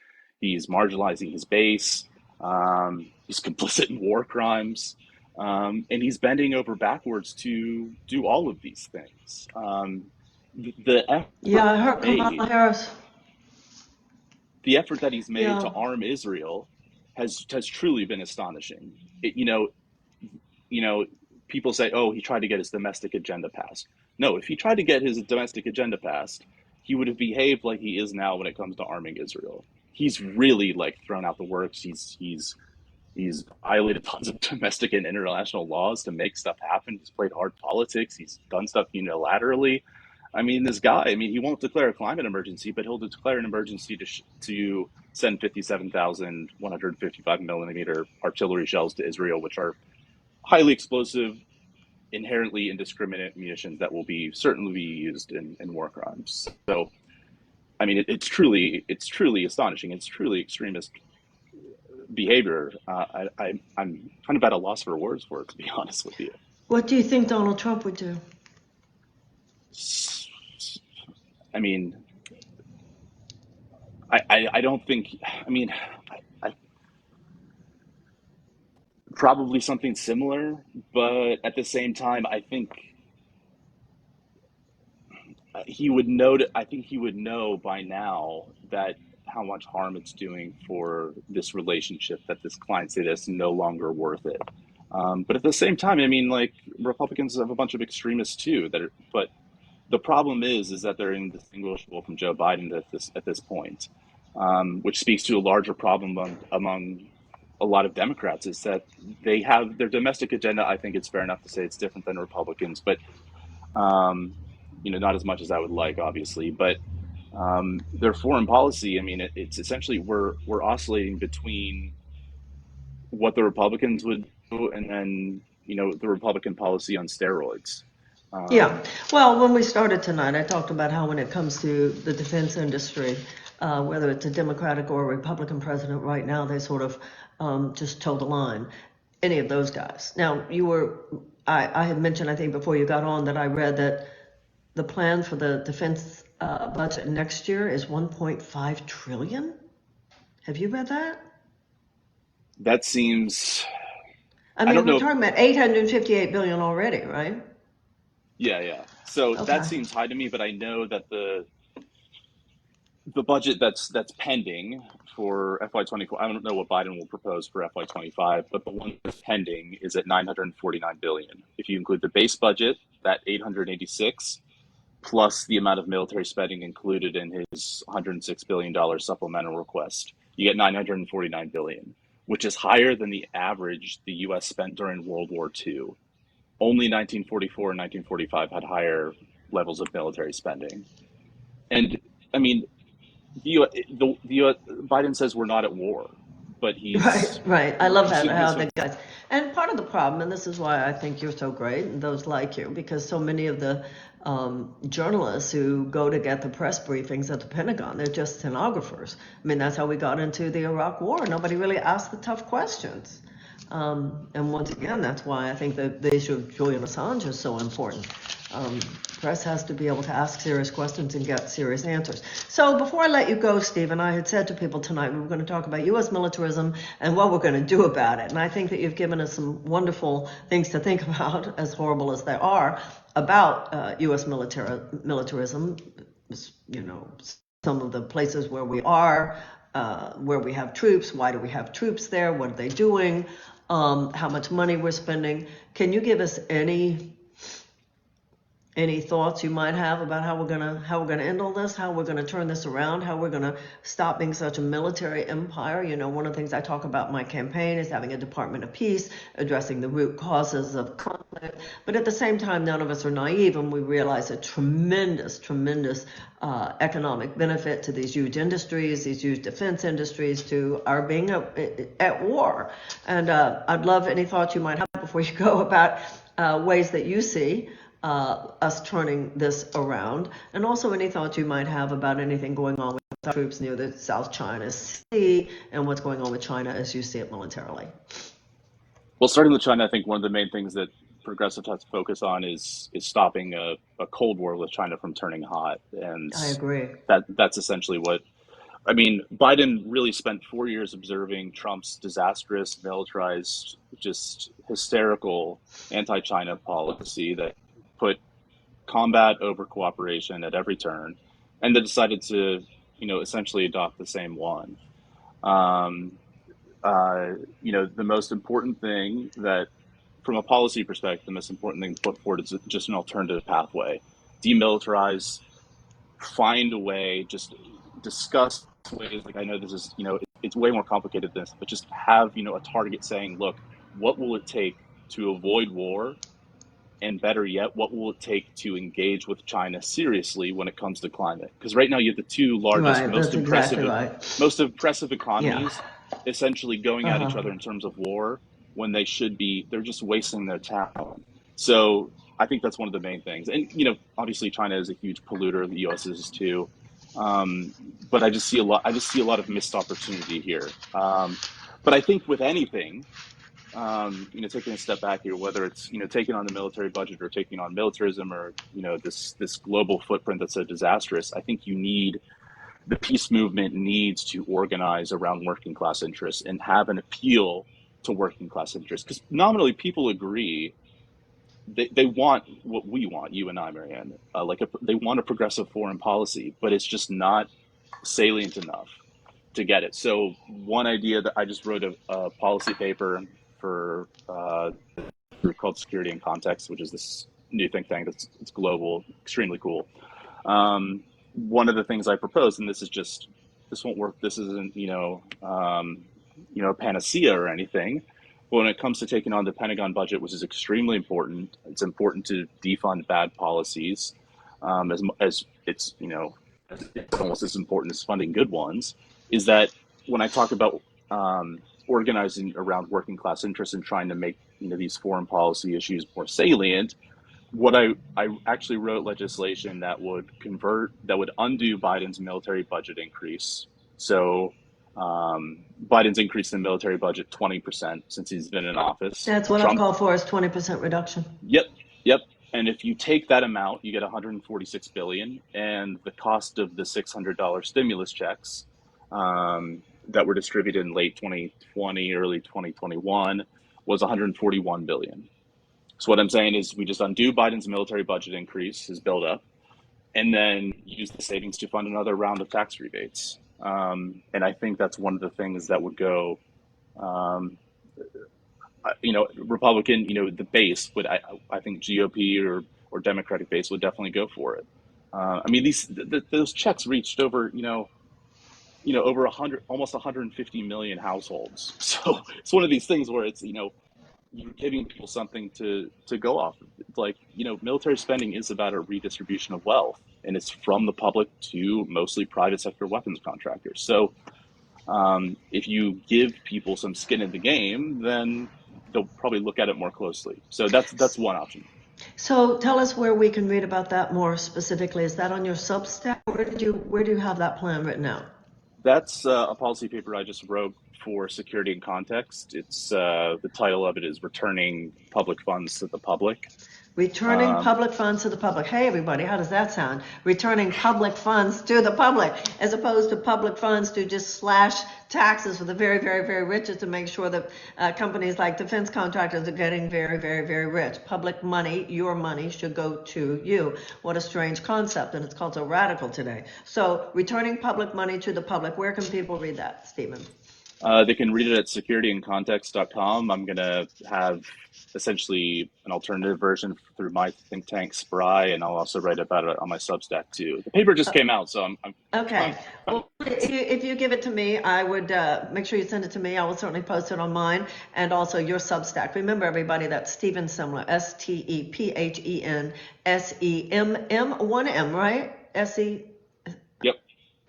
Speaker 3: He's marginalizing his base. He's complicit in war crimes. And he's bending over backwards to do all of these things.
Speaker 1: I heard Kamala Harris.
Speaker 3: The effort that he's made to arm Israel has truly been astonishing. You know, people say, "Oh, he tried to get his domestic agenda passed." No, if he tried to get his domestic agenda passed, he would have behaved like he is now when it comes to arming Israel. He's really like thrown out the works. He's violated tons of domestic and international laws to make stuff happen. He's played hard politics. He's done stuff unilaterally. I mean, this guy. I mean, he won't declare a climate emergency, but he'll declare an emergency to send 57,155 millimeter artillery shells to Israel, which are highly explosive, inherently indiscriminate munitions that will be certainly be used in war crimes. So, I mean, it's truly astonishing. It's truly extremist behavior. I'm kind of at a loss for words for it, to be honest with you.
Speaker 1: What do you think Donald Trump would do?
Speaker 3: I mean, I don't think. I mean, I, probably something similar, but at the same time, I think he would know. I think he would know by now that how much harm it's doing for this relationship, that this client say that's no longer worth it. But at the same time, I mean, like Republicans have a bunch of extremists too. But the problem is that they're indistinguishable from Joe Biden at this point, which speaks to a larger problem among a lot of Democrats, is that they have their domestic agenda. I think it's fair enough to say it's different than Republicans, but um, not as much as I would like, obviously. But their foreign policy, I mean, it's essentially we're oscillating between what the Republicans would do and then the Republican policy on steroids.
Speaker 1: Yeah. Well, when we started tonight, I talked about how when it comes to the defense industry, whether it's a Democratic or a Republican president right now, they sort of just toe the line. Any of those guys. Now, I had mentioned, I think before you got on, that I read that the plan for the defense budget next year is 1.5 trillion. Have you read that?
Speaker 3: That seems.
Speaker 1: I
Speaker 3: I
Speaker 1: mean,
Speaker 3: don't
Speaker 1: we're
Speaker 3: know.
Speaker 1: talking about 858 billion already, right?
Speaker 3: Yeah. So that
Speaker 1: Okay.
Speaker 3: seems high to me, but I know that the budget that's pending for FY24, I don't know what Biden will propose for FY25, but the one that's pending is at 949 billion. If you include the base budget, that 886, plus the amount of military spending included in his $106 billion supplemental request, you get 949 billion, which is higher than the average the US spent during World War II. Only 1944 and 1945 had higher levels of military spending. And I mean, Biden says we're not at war, but
Speaker 1: Right, right. I
Speaker 3: we're
Speaker 1: love that,
Speaker 3: using
Speaker 1: how
Speaker 3: this.
Speaker 1: the guys. And part of the problem, and this is why I think you're so great, and those like you, because so many of the journalists who go to get the press briefings at the Pentagon, they're just stenographers. I mean, that's how we got into the Iraq War. Nobody really asked the tough questions. And once again, that's why I think the issue of Julian Assange is so important. Press has to be able to ask serious questions and get serious answers. So before I let you go, Stephen, I had said to people tonight we were going to talk about U.S. militarism and what we're going to do about it. And I think that you've given us some wonderful things to think about, as horrible as they are, about U.S. militarism. Some of the places where we are, where we have troops. Why do we have troops there? What are they doing? How much money we're spending? Can you give us any thoughts you might have about how we're gonna end all this, how we're gonna turn this around, how we're gonna stop being such a military empire? One of the things I talk about in my campaign is having a Department of Peace, addressing the root causes of conflict. But at the same time, none of us are naive, and we realize a tremendous economic benefit to these huge industries, these huge defense industries, to our being at war. And I'd love any thoughts you might have before you go about ways that you see us turning this around, and also any thoughts you might have about anything going on with our troops near the South China Sea and what's going on with China as you see it militarily.
Speaker 3: Well, starting with China, I think one of the main things that progressives have to focus on is stopping a Cold War with China from turning hot, and
Speaker 1: I agree.
Speaker 3: that's essentially what. I mean, Biden really spent 4 years observing Trump's disastrous, militarized, just hysterical anti-China policy that put combat over cooperation at every turn, and then decided to, essentially adopt the same one. Um, the most important thing that, from a policy perspective, the most important thing to put forward is just an alternative pathway. Demilitarize, find a way, just discuss ways. Like, I know this is, it's way more complicated than this, but just have, a target saying, look, what will it take to avoid war? And better yet, what will it take to engage with China seriously when it comes to climate? Because right now you have the two largest,
Speaker 1: Right, that's exactly right.
Speaker 3: most impressive
Speaker 1: Yeah.
Speaker 3: economies essentially going at each
Speaker 1: Uh-huh.
Speaker 3: other in terms of war when they're just wasting their talent. So I think that's one of the main things. And obviously China is a huge polluter. The U.S. is too. Um, but I just see a lot. I just see a lot of missed opportunity here. But I think with anything, taking a step back here, whether it's taking on the military budget or taking on militarism or this global footprint that's so disastrous, I think the peace movement needs to organize around working class interests and have an appeal to working class interests, because nominally people agree they want what we want, you and I, Marianne, they want a progressive foreign policy, but it's just not salient enough to get it. So one idea that I just wrote a policy paper for a group called Security in Context, which is this new think tank it's global, extremely cool. One of the things I proposed, and this won't work. This isn't a panacea or anything. But when it comes to taking on the Pentagon budget, which is extremely important, it's important to defund bad policies, as it's almost as important as funding good ones. Is that when I talk about organizing around working class interests and trying to make these foreign policy issues more salient, what I actually wrote legislation that would undo Biden's military budget increase. So Biden's increased the military budget 20% since he's been in office.
Speaker 1: That's what I've
Speaker 3: Trump,
Speaker 1: called for is 20% reduction.
Speaker 3: yep, yep. And if you take that amount, you get 146 billion, and the cost of the $600 stimulus checks that were distributed in late 2020, early 2021 was 141 billion. So what I'm saying is we just undo Biden's military budget increase, his buildup, and then use the savings to fund another round of tax rebates. And I think that's one of the things that would go, Republican, the base would, I think GOP or Democratic base would definitely go for it. I mean, those checks reached over, over 100, almost 150 million households. So it's one of these things where it's, you're giving people something to go off. It's like, military spending is about a redistribution of wealth, and it's from the public to mostly private sector weapons contractors. So if you give people some skin in the game, then they'll probably look at it more closely. So that's one option.
Speaker 1: So tell us where we can read about that more specifically. Is that on your Substack? Where do you have that plan written out?
Speaker 3: That's a policy paper I just wrote for Security in Context. It's the title of it is Returning Public Funds to the Public.
Speaker 1: Returning public funds to the public. Hey, everybody, how does that sound? Returning public funds to the public, as opposed to public funds to just slash taxes for the very, very, very richest to make sure that companies like defense contractors are getting very, very, very rich. Public money, your money, should go to you. What a strange concept, and it's called so radical today. So, returning public money to the public. Where can people read that, Stephen?
Speaker 3: They can read it at securityincontext.com. I'm going to have essentially an alternative version through my think tank SPRI, and I'll also write about it on my Substack too. The paper just came out, so I'm
Speaker 1: okay. Well, if you give it to me, I would make sure you send it to me. I will certainly post it on mine and also your Substack. Remember, everybody, that's Stephen Semler, STEPHEN SEMM, one M, right?
Speaker 3: Yep.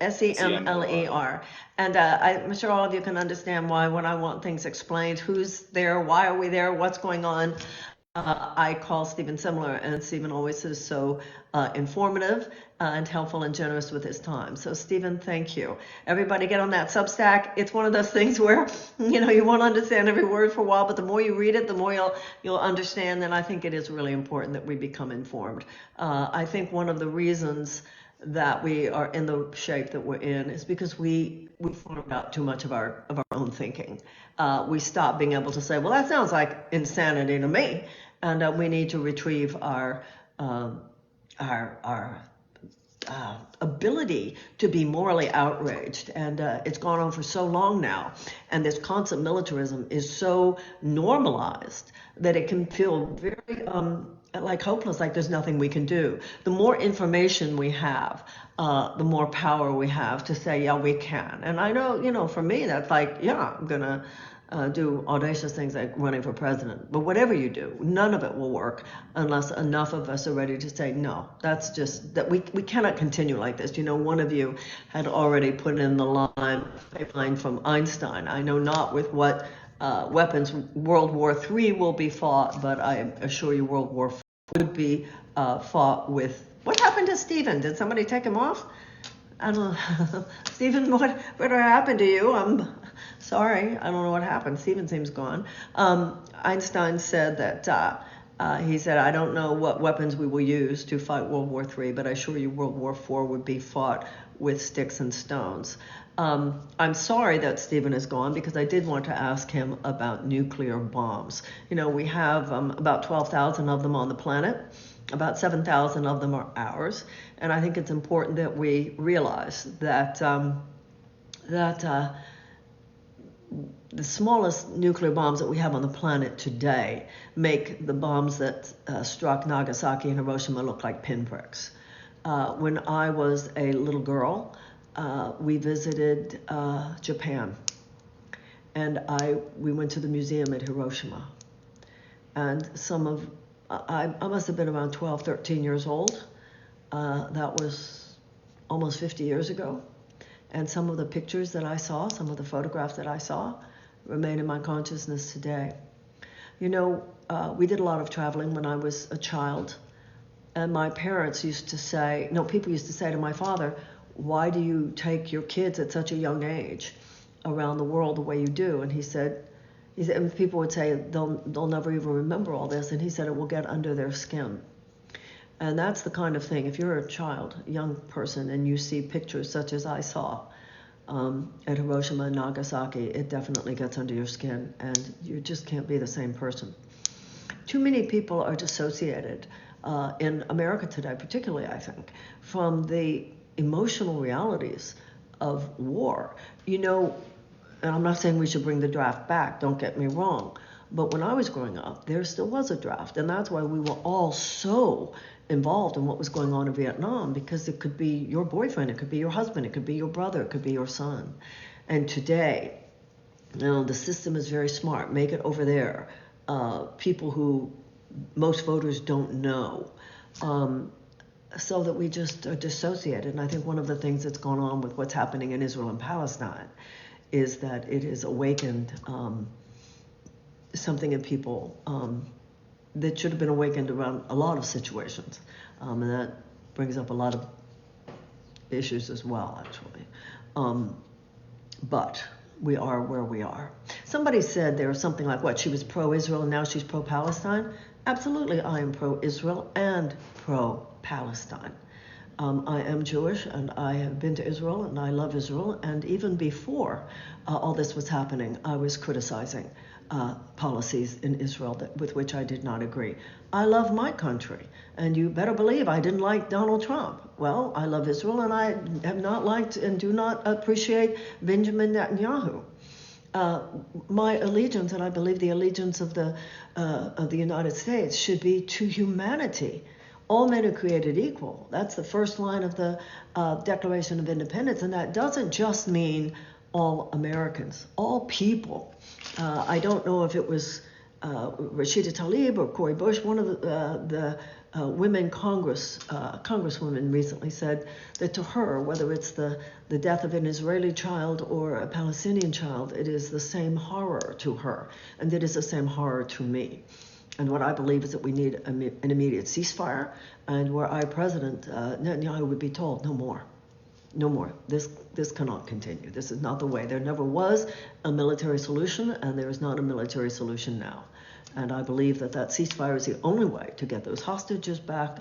Speaker 1: SEMLER. And I'm sure all of you can understand why when I want things explained, who's there, why are we there, what's going on, I call Stephen Semler, and Stephen always is so informative and helpful and generous with his time. So Stephen, thank you. Everybody get on that Substack. It's one of those things where, you won't understand every word for a while, but the more you read it, the more you'll understand. And I think it is really important that we become informed. I think one of the reasons that we are in the shape that we're in is because we formed out too much of our own thinking. We stopped being able to say, well, that sounds like insanity to me, and we need to retrieve our ability to be morally outraged, and it's gone on for so long now, and this constant militarism is so normalized that it can feel very like hopeless, like there's nothing we can do. The more information we have, the more power we have to say, yeah, we can. And I know, for me, that's like, yeah, I'm gonna do audacious things like running for president. But whatever you do, none of it will work unless enough of us are ready to say, no, that's just, that we cannot continue like this. One of you had already put in the line from Einstein. I know not with what weapons World War III will be fought, but I assure you World War IV would be fought with, what happened to Stephen? Did somebody take him off? I don't know. Stephen, what happened to you? I'm sorry, I don't know what happened. Stephen seems gone. Einstein said that, he said, I don't know what weapons we will use to fight World War III, but I assure you World War IV would be fought with sticks and stones. I'm sorry that Stephen is gone, because I did want to ask him about nuclear bombs. We have about 12,000 of them on the planet. About 7,000 of them are ours. And I think it's important that we realize that the smallest nuclear bombs that we have on the planet today make the bombs that struck Nagasaki and Hiroshima look like pinpricks. When I was a little girl, we visited Japan, and we went to the museum at Hiroshima, and I must have been around 12, 13 years old. That was almost 50 years ago. And some of the pictures that I saw, some of the photographs that I saw, remain in my consciousness today. We did a lot of traveling when I was a child. And my parents used to say, people used to say to my father, why do you take your kids at such a young age around the world the way you do? And he said, and people would say they'll never even remember all this, and he said it will get under their skin. And that's the kind of thing, if you're a child, a young person, and you see pictures such as I saw at Hiroshima and Nagasaki, it definitely gets under your skin, and you just can't be the same person. Too many people are dissociated in America today, particularly, I think, from the emotional realities of war. And I'm not saying we should bring the draft back, don't get me wrong, but when I was growing up, there still was a draft, and that's why we were all so involved in what was going on in Vietnam, because it could be your boyfriend, it could be your husband, it could be your brother, it could be your son. And today, the system is very smart. Make it over there. People who most voters don't know. So that we just are dissociated. And I think one of the things that's gone on with what's happening in Israel and Palestine is that it has awakened something in people that should have been awakened around a lot of situations. And that brings up a lot of issues as well, actually. But we are where we are. Somebody said there was something like, she was pro-Israel and now she's pro-Palestine? Absolutely, I am pro-Israel and pro-Palestine. I am Jewish, and I have been to Israel, and I love Israel. And even before all this was happening, I was criticizing policies in Israel with which I did not agree. I love my country, and you better believe I didn't like Donald Trump. Well, I love Israel, and I have not liked and do not appreciate Benjamin Netanyahu. My allegiance, and I believe the allegiance of the United States, should be to humanity. All men are created equal. That's the first line of the Declaration of Independence, and that doesn't just mean all Americans, all people. I don't know if it was Rashida Tlaib or Cori Bush, one of the women congresswomen recently said that to her, whether it's the death of an Israeli child or a Palestinian child, it is the same horror to her, and it is the same horror to me. And what I believe is that we need an immediate ceasefire, and where President Netanyahu would be told, no more. No more. This cannot continue. This is not the way. There never was a military solution, and there is not a military solution now. And I believe that ceasefire is the only way to get those hostages back,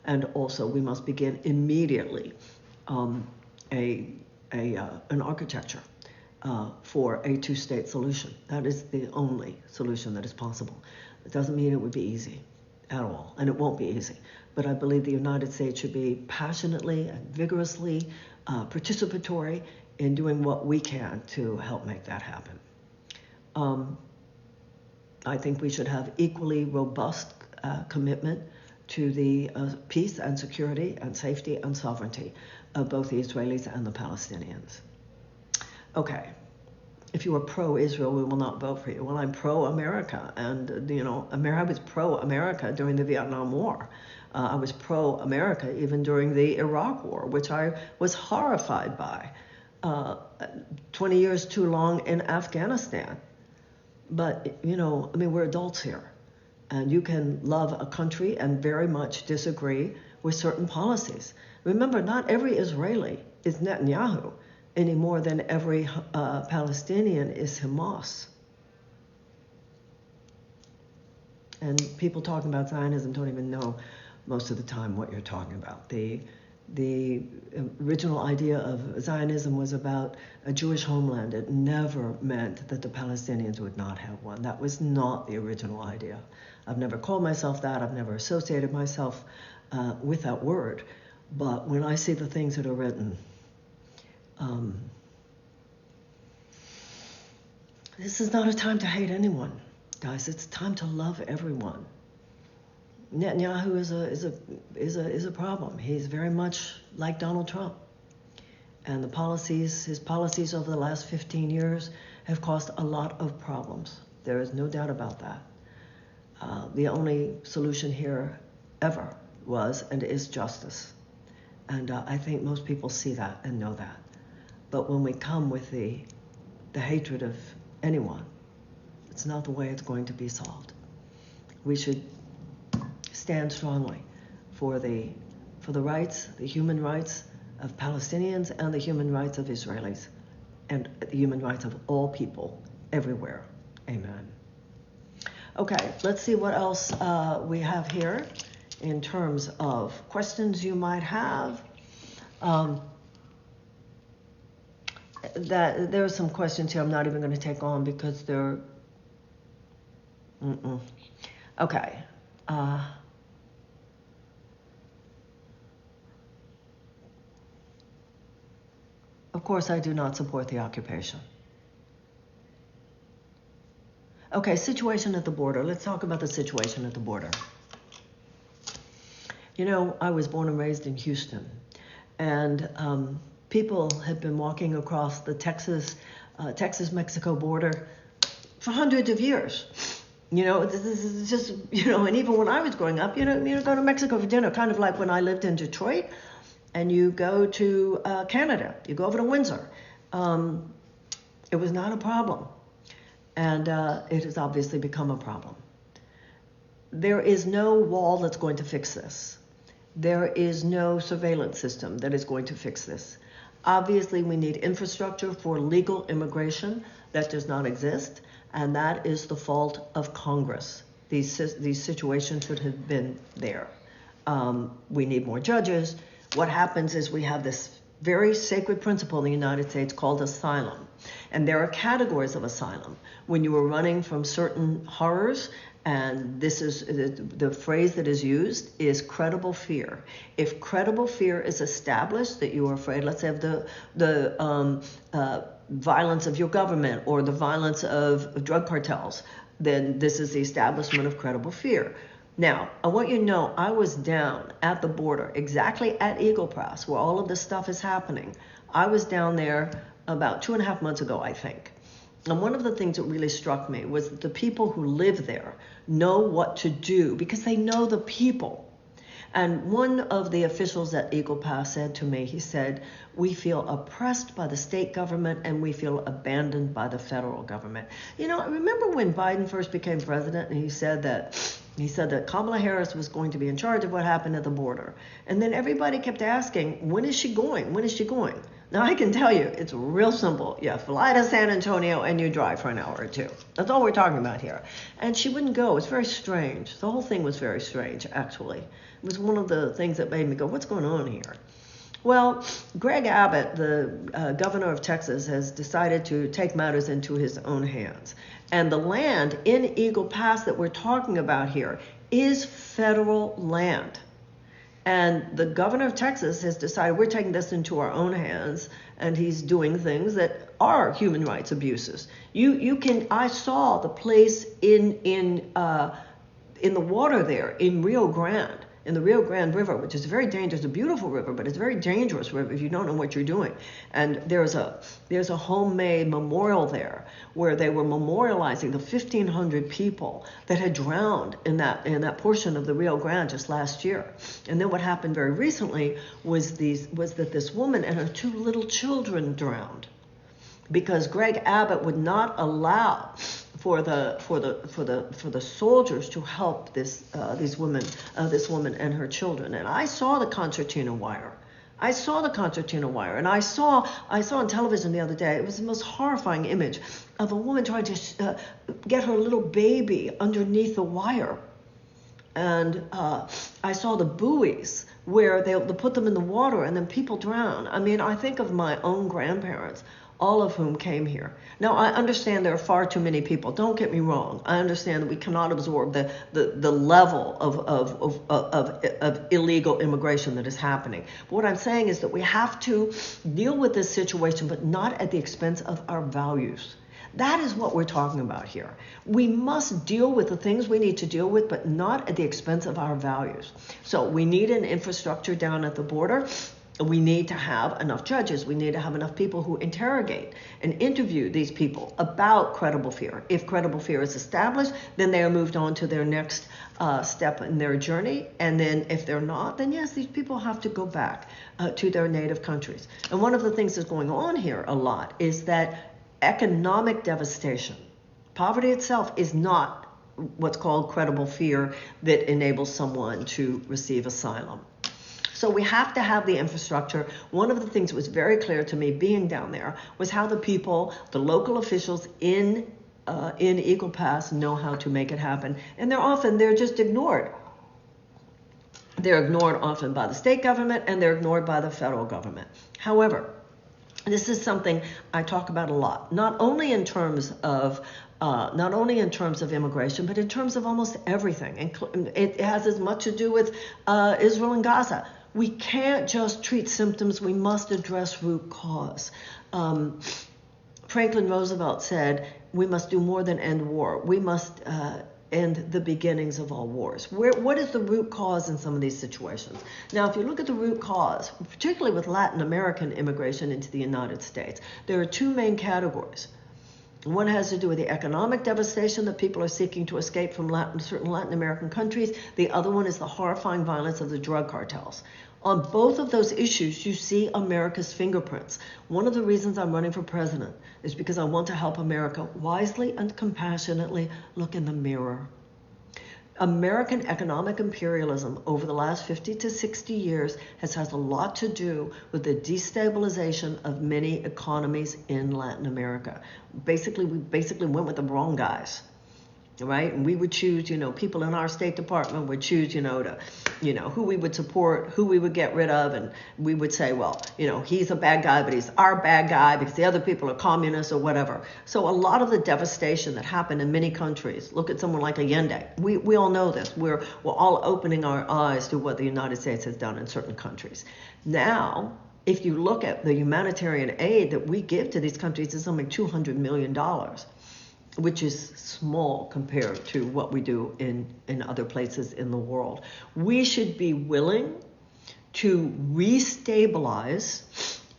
Speaker 1: and also we must begin immediately an architecture for a two-state solution. That is the only solution that is possible. It doesn't mean it would be easy. at all, and it won't be easy. But I believe the United States should be passionately and vigorously participatory in doing what we can to help make that happen. I think we should have equally robust commitment to the peace and security and safety and sovereignty of both the Israelis and the Palestinians. Okay, if you are pro-Israel, we will not vote for you. Well, I'm pro-America, and I was pro-America during the Vietnam War. I was pro-America even during the Iraq War, which I was horrified by. 20 years too long in Afghanistan. But, we're adults here. And you can love a country and very much disagree with certain policies. Remember, not every Israeli is Netanyahu any more than every Palestinian is Hamas. And people talking about Zionism don't even know most of the time what you're talking about. The original idea of Zionism was about a Jewish homeland. It never meant that the Palestinians would not have one. That was not the original idea. I've never called myself that. I've never associated myself with that word. But when I see the things that are written, this is not a time to hate anyone, guys. It's time to love everyone. Netanyahu is a problem. He's very much like Donald Trump. And his policies over the last 15 years have caused a lot of problems. There is no doubt about that. The only solution here ever was and is justice. And I think most people see that and know that. But when we come with the hatred of anyone, it's not the way it's going to be solved. We should stand strongly for the rights, the human rights of Palestinians and the human rights of Israelis and the human rights of all people everywhere. Amen. Okay, let's see what else we have here in terms of questions you might have. There are some questions here I'm not even going to take on because they're... Okay. Of course, I do not support the occupation. Okay, situation at the border. Let's talk about the situation at the border. I was born and raised in Houston, and people have been walking across the Texas-Mexico border for hundreds of years. This is just, and even when I was growing up, you go to Mexico for dinner, kind of like when I lived in Detroit. And you go to Canada, you go over to Windsor. It was not a problem. And it has obviously become a problem. There is no wall that's going to fix this. There is no surveillance system that is going to fix this. Obviously, we need infrastructure for legal immigration. That does not exist. And that is the fault of Congress. These situations should have been there. We need more judges. What happens is we have this very sacred principle in the United States called asylum. And there are categories of asylum. When you are running from certain horrors, and this is the phrase that is used is credible fear. If credible fear is established that you are afraid, let's say of the violence of your government or the violence of drug cartels, then this is the establishment of credible fear. Now, I want you to know I was down at the border, exactly at Eagle Pass, where all of this stuff is happening. I was down there about 2.5 months ago, I think. And one of the things that really struck me was that the people who live there know what to do because they know the people. And one of the officials at Eagle Pass said to me, he said, we feel oppressed by the state government and we feel abandoned by the federal government. I remember when Biden first became president and he said that Kamala Harris was going to be in charge of what happened at the border. And then everybody kept asking, when is she going? When is she going? Now, I can tell you, it's real simple. You fly to San Antonio and you drive for an hour or two. That's all we're talking about here. And she wouldn't go. It's very strange. The whole thing was very strange, actually. It was one of the things that made me go, what's going on here? Well, Greg Abbott, the governor of Texas, has decided to take matters into his own hands. And the land in Eagle Pass that we're talking about here is federal land. And the governor of Texas has decided we're taking this into our own hands, and he's doing things that are human rights abuses. I saw the place in the water there in Rio Grande, in the Rio Grande River, which is very dangerous, a beautiful river, but it's a very dangerous river if you don't know what you're doing. And there's a homemade memorial there where they were memorializing the 1,500 people that had drowned in that portion of the Rio Grande just last year. And then what happened very recently was that this woman and her 2 little children drowned because Greg Abbott would not allow for the soldiers to help this woman and her children. And I saw the concertina wire. And I saw on television the other day, it was the most horrifying image of a woman trying to get her little baby underneath the wire. And I saw the buoys where they'll put them in the water and then people drown. I mean, I think of my own grandparents, all of whom came here. Now, I understand there are far too many people. Don't get me wrong. I understand that we cannot absorb the level of illegal immigration that is happening. But what I'm saying is that we have to deal with this situation, but not at the expense of our values. That is what we're talking about here. We must deal with the things we need to deal with, but not at the expense of our values. So we need an infrastructure down at the border. We need to have enough judges. We need to have enough people who interrogate and interview these people about credible fear. If credible fear is established, then they are moved on to their next step in their journey. And then if they're not, then yes, these people have to go back to their native countries. And one of the things that's going on here a lot is that economic devastation, poverty itself is not what's called credible fear that enables someone to receive asylum. So we have to have the infrastructure. One of the things that was very clear to me being down there was how the people, the local officials in Eagle Pass know how to make it happen. And they're just ignored. They're ignored often by the state government and they're ignored by the federal government. However, this is something I talk about a lot, not only in terms of immigration, but in terms of almost everything. And it has as much to do with Israel and Gaza. We can't just treat symptoms. We must address root cause. Franklin Roosevelt said, we must do more than end war. We must end the beginnings of all wars. What is the root cause in some of these situations? Now, if you look at the root cause, particularly with Latin American immigration into the United States, there are 2 main categories. One has to do with the economic devastation that people are seeking to escape from certain Latin American countries. The other one is the horrifying violence of the drug cartels. On both of those issues, you see America's fingerprints. One of the reasons I'm running for president is because I want to help America wisely and compassionately look in the mirror. American economic imperialism over the last 50 to 60 years has had a lot to do with the destabilization of many economies in Latin America. We basically went with the wrong guys, right? And we would choose, people in our State Department would choose, who we would support, who we would get rid of, and we would say, well, he's a bad guy, but he's our bad guy because the other people are communists or whatever. So a lot of the devastation that happened in many countries, look at someone like Allende. We all know this. We're all opening our eyes to what the United States has done in certain countries. Now, if you look at the humanitarian aid that we give to these countries, it's something $200 million. Which is small compared to what we do in other places in the world. We should be willing to restabilize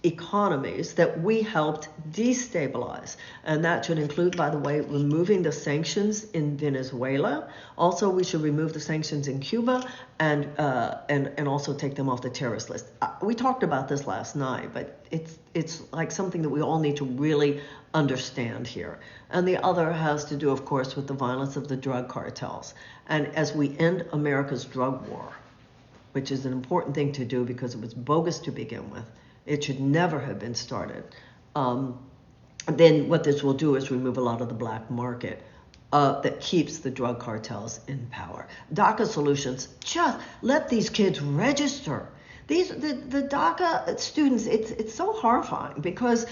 Speaker 1: economies that we helped destabilize. And that should include, by the way, removing the sanctions in Venezuela. Also, we should remove the sanctions in Cuba and also take them off the terrorist list. We talked about this last night, but it's like something that we all need to really understand here. And the other has to do, of course, with the violence of the drug cartels. And as we end America's drug war, which is an important thing to do because it was bogus to begin with, it should never have been started. Then what this will do is remove a lot of the black market that keeps the drug cartels in power. DACA solutions, just let these kids register. The DACA students, it's so horrifying because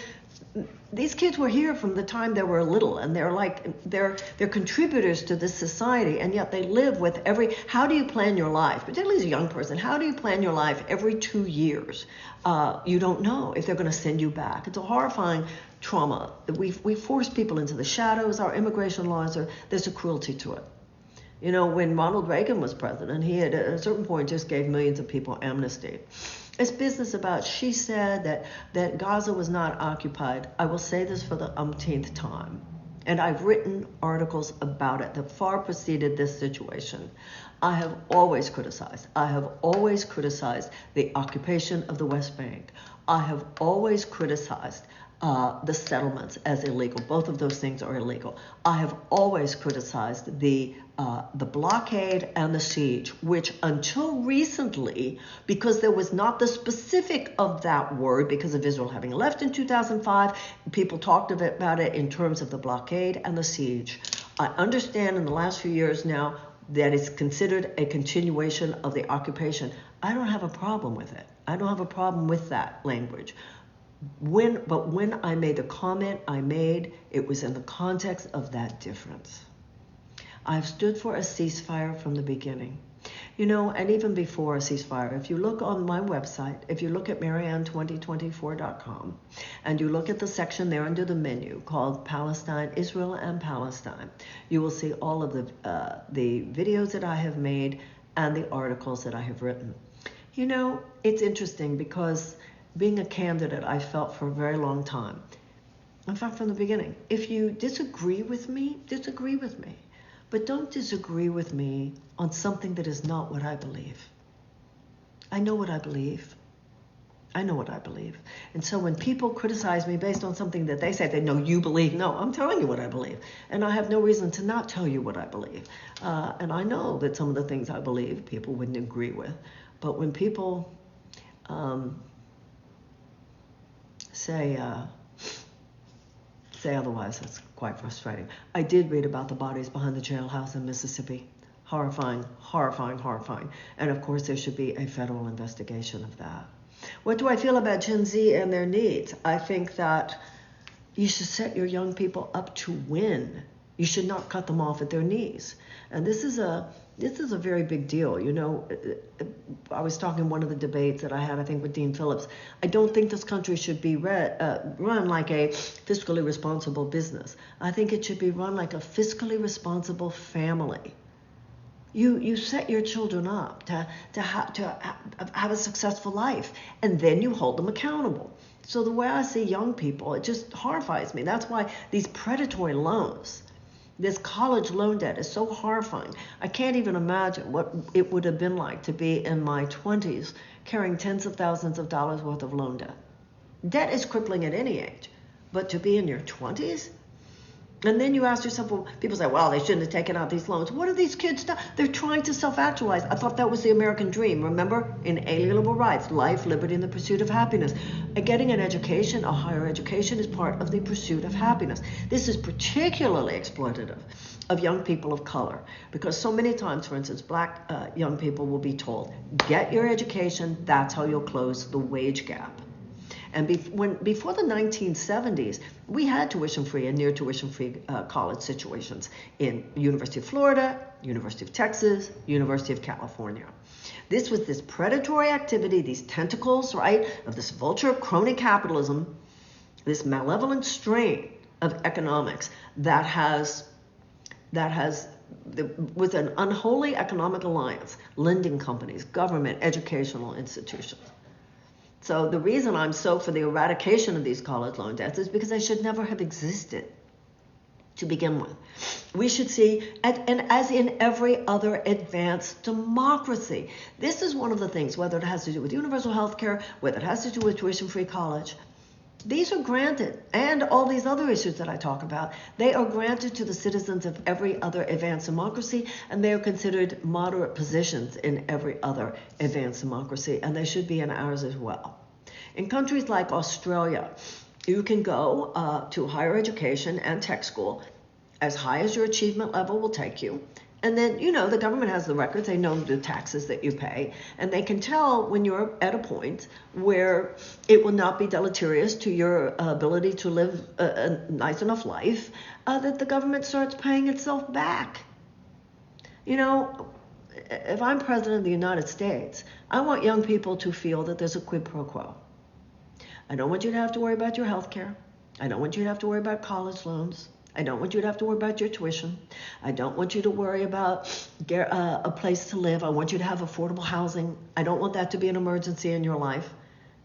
Speaker 1: these kids were here from the time they were little, and they're contributors to this society, and yet they live with how do you plan your life, particularly as a young person, how do you plan your life every 2 years? You don't know if they're going to send you back. It's a horrifying trauma. We force people into the shadows. Our immigration laws there's a cruelty to it. You know, when Ronald Reagan was president, he at a certain point just gave millions of people amnesty. It's business about, she said that Gaza was not occupied. I will say this for the umpteenth time, and I've written articles about it that far preceded this situation. I have always criticized the occupation of the West Bank. I have always criticized the settlements as illegal. Both of those things are illegal. I have always criticized the blockade and the siege, which until recently, because there was not the specific of that word, because of Israel having left in 2005, people talked about it in terms of the blockade and the siege. I understand in the last few years now that it's considered a continuation of the occupation. I don't have a problem with it. I don't have a problem with that language. But when I made the comment I made, it was in the context of that difference. I've stood for a ceasefire from the beginning. You know, and even before a ceasefire, if you look on my website, if you look at Marianne2024.com, and you look at the section there under the menu called Palestine, Israel and Palestine, you will see all of the videos that I have made and the articles that I have written. You know, it's interesting because being a candidate, I felt for a very long time, in fact, from the beginning, if you disagree with me, disagree with me. But don't disagree with me on something that is not what I believe. I know what I believe. I know what I believe. And so when people criticize me based on something that they say they know you believe, no, I'm telling you what I believe. And I have no reason to not tell you what I believe. And I know that some of the things I believe people wouldn't agree with. But when people say otherwise, it's quite frustrating. I did read about the bodies behind the jailhouse in Mississippi. Horrifying, horrifying, horrifying. And of course, there should be a federal investigation of that. What do I feel about Gen Z and their needs? I think that you should set your young people up to win. You should not cut them off at their knees. And this is a very big deal. You know, I was talking in one of the debates that I had, I think, with Dean Phillips. I don't think this country should be run like a fiscally responsible business. I think it should be run like a fiscally responsible family. You set your children up to have a successful life, and then you hold them accountable. So the way I see young people, it just horrifies me. That's why these predatory loans, this college loan debt is so horrifying. I can't even imagine what it would have been like to be in my 20s carrying tens of thousands of dollars worth of loan debt. Debt is crippling at any age, but to be in your 20s? And then you ask yourself, well, people say, well, they shouldn't have taken out these loans. What are these kids doing? They're trying to self-actualize. I thought that was the American dream. Remember, inalienable rights, life, liberty, and the pursuit of happiness. Getting an education, a higher education, is part of the pursuit of happiness. This is particularly exploitative of young people of color, because so many times, for instance, black young people will be told, get your education, that's how you'll close the wage gap. And before the 1970s, we had tuition-free and near tuition-free college situations in University of Florida, University of Texas, University of California. This was this predatory activity, these tentacles, right, of this vulture crony capitalism, this malevolent strain of economics that with an unholy economic alliance, lending companies, government, educational institutions. So the reason I'm so for the eradication of these college loan debts is because they should never have existed to begin with. We should see, and as in every other advanced democracy, this is one of the things, whether it has to do with universal health care, whether it has to do with tuition-free college, these are granted, and all these other issues that I talk about, they are granted to the citizens of every other advanced democracy, and they are considered moderate positions in every other advanced democracy, and they should be in ours as well. In countries like Australia, you can go to higher education and tech school as high as your achievement level will take you, And then, the government has the records. They know the taxes that you pay. And they can tell when you're at a point where it will not be deleterious to your ability to live a nice enough life, that the government starts paying itself back. If I'm president of the United States, I want young people to feel that there's a quid pro quo. I don't want you to have to worry about your health care. I don't want you to have to worry about college loans. I don't want you to have to worry about your tuition. I don't want you to worry about a place to live. I want you to have affordable housing. I don't want that to be an emergency in your life.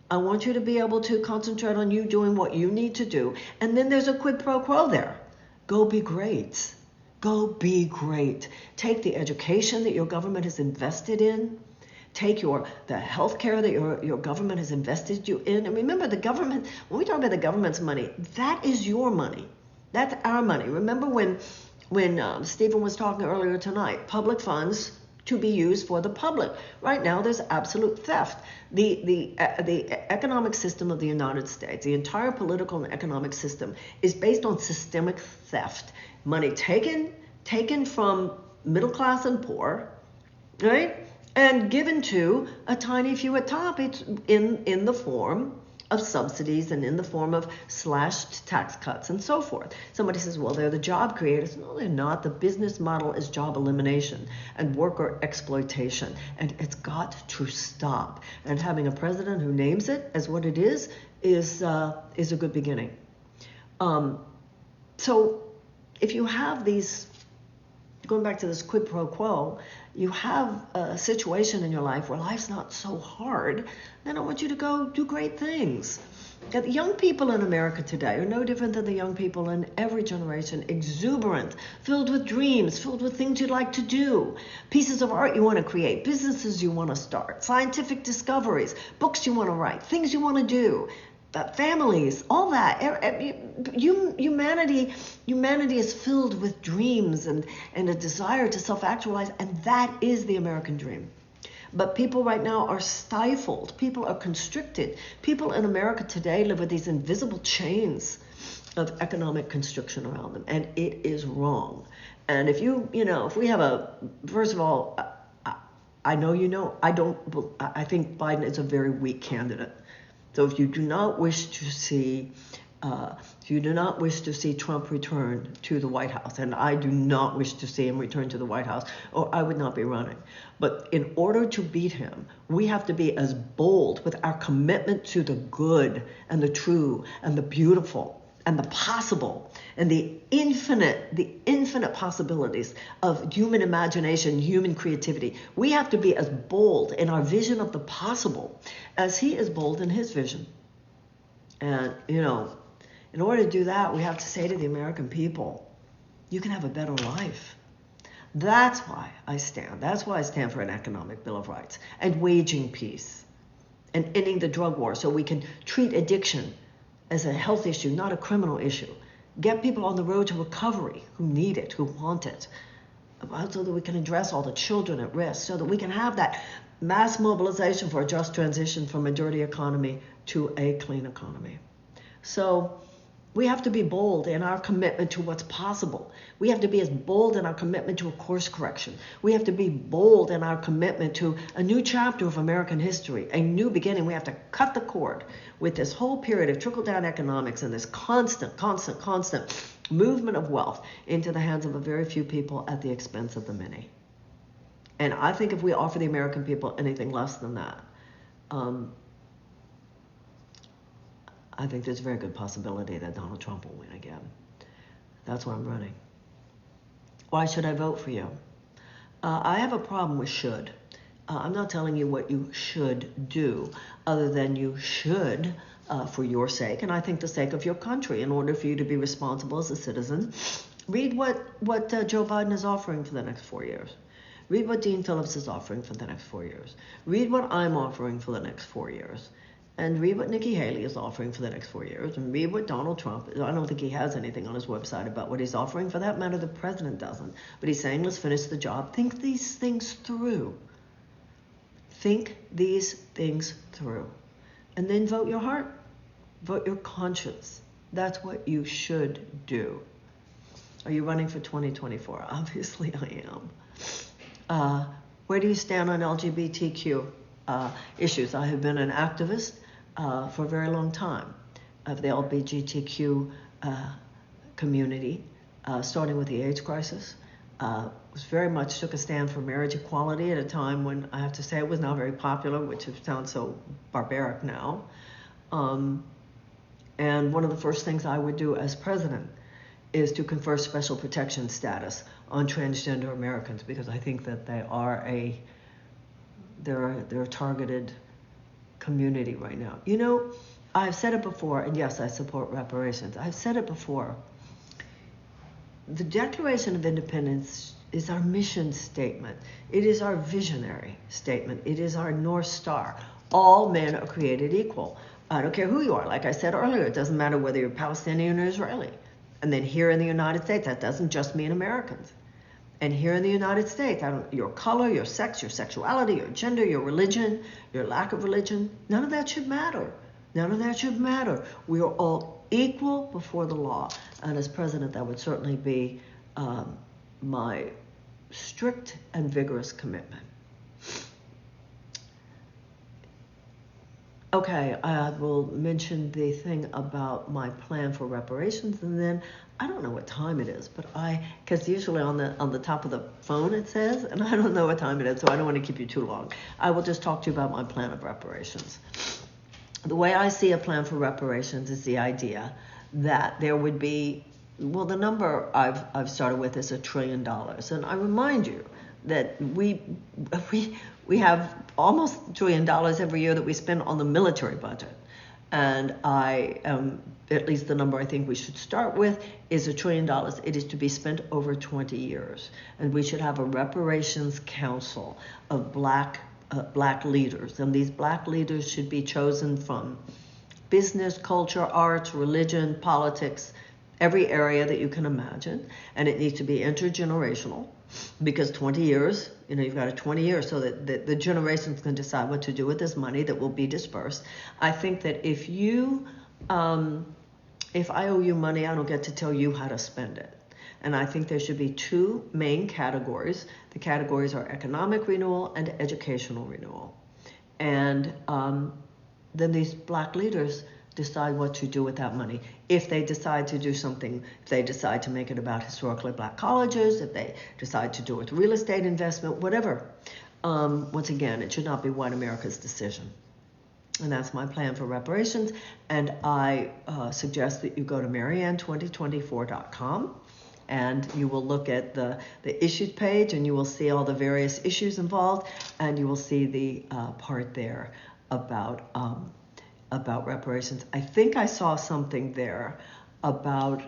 Speaker 1: I want you to be able to concentrate on you doing what you need to do. And then there's a quid pro quo there. Go be great. Go be great. Take the education that your government has invested in. Take the health care that your government has invested you in. And remember, the government, when we talk about the government's money, that is your money. That's our money. Remember when Stephen was talking earlier tonight, public funds to be used for the public. Right now, there's absolute theft. The economic system of the United States, the entire political and economic system, is based on systemic theft. Money taken from middle class and poor, right, and given to a tiny few at top. It's in the form of subsidies and in the form of slashed tax cuts and so forth. Somebody says, well, they're the job creators. No, they're not. The business model is job elimination and worker exploitation, and it's got to stop. And having a president who names it as what it is a good beginning. So if you have these, going back to this quid pro quo, you have a situation in your life where life's not so hard, then I want you to go do great things. The young people in America today are no different than the young people in every generation, exuberant, filled with dreams, filled with things you'd like to do, pieces of art you want to create, businesses you want to start, scientific discoveries, books you want to write, things you want to do. Families, all that. Humanity is filled with dreams and a desire to self-actualize, and that is the American dream. But people right now are stifled. People are constricted. People in America today live with these invisible chains of economic constriction around them, and it is wrong. And if we have first of all, I think Biden is a very weak candidate. So if you do not wish to see Trump return to the White House, and I do not wish to see him return to the White House, or I would not be running. But in order to beat him, we have to be as bold with our commitment to the good and the true and the beautiful and the possible and the infinite possibilities of human imagination, human creativity. We have to be as bold in our vision of the possible as he is bold in his vision. And, in order to do that, we have to say to the American people, you can have a better life. That's why I stand. That's why I stand for an economic Bill of Rights and waging peace and ending the drug war so we can treat addiction as a health issue, not a criminal issue. Get people on the road to recovery who need it, who want it, so that we can address all the children at risk, so that we can have that mass mobilization for a just transition from a dirty economy to a clean economy. So we have to be bold in our commitment to what's possible. We have to be as bold in our commitment to a course correction. We have to be bold in our commitment to a new chapter of American history, a new beginning. We have to cut the cord with this whole period of trickle-down economics and this constant movement of wealth into the hands of a very few people at the expense of the many. And I think if we offer the American people anything less than that, I think there's a very good possibility that Donald Trump will win again. That's why I'm running. Why should I vote for you? I have a problem with should. I'm not telling you what you should do, other than you should, for your sake, and I think the sake of your country, in order for you to be responsible as a citizen, read what Joe Biden is offering for the next 4 years. Read what Dean Phillips is offering for the next 4 years. Read what I'm offering for the next 4 years. And read what Nikki Haley is offering for the next 4 years. And read what Donald Trump, I don't think he has anything on his website about what he's offering. For that matter, the president doesn't. But he's saying, let's finish the job. Think these things through. Think these things through. And then vote your heart. Vote your conscience. That's what you should do. Are you running for 2024? Obviously I am. Where do you stand on LGBTQ issues? I have been an activist for a very long time of the LGBTQ community, starting with the AIDS crisis. Was very much took a stand for marriage equality at a time when I have to say it was not very popular, which sounds so barbaric now. And one of the first things I would do as president is to confer special protection status on transgender Americans, because I think that they're a targeted community right now. You know, I've said it before, and yes, I support reparations. I've said it before. The Declaration of Independence is our mission statement. It is our visionary statement. It is our North Star. All men are created equal. I don't care who you are. Like I said earlier, it doesn't matter whether you're Palestinian or Israeli. And then here in the United States, that doesn't just mean Americans. And here in the United States, your color, your sex, your sexuality, your gender, your religion, your lack of religion, none of that should matter. None of that should matter. We are all equal before the law. And as president, that would certainly be my strict and vigorous commitment. Okay, I will mention the thing about my plan for reparations, and then I don't know what time it is, but because usually on the top of the phone it says, and I don't know what time it is, so I don't want to keep you too long. I will just talk to you about my plan of reparations. The way I see a plan for reparations is the idea that there would be, well, the number I've started with is $1 trillion, and I remind you that we have almost $1 trillion every year that we spend on the military budget. And at least the number I think we should start with is $1 trillion. It is to be spent over 20 years. And we should have a reparations council of black leaders. And these black leaders should be chosen from business, culture, arts, religion, politics, every area that you can imagine. And it needs to be intergenerational, because 20 years, you've got a 20 years so that the generations can decide what to do with this money that will be dispersed. I think that if I owe you money, I don't get to tell you how to spend it. And I think there should be two main categories. The categories are economic renewal and educational renewal. And then these black leaders decide what to do with that money. If they decide to do something, if they decide to make it about historically black colleges, if they decide to do it with real estate investment, whatever. Once again, it should not be white America's decision. And that's my plan for reparations. And I suggest that you go to Marianne2024.com and you will look at the issues page, and you will see all the various issues involved, and you will see the part there about reparations. I think I saw something there about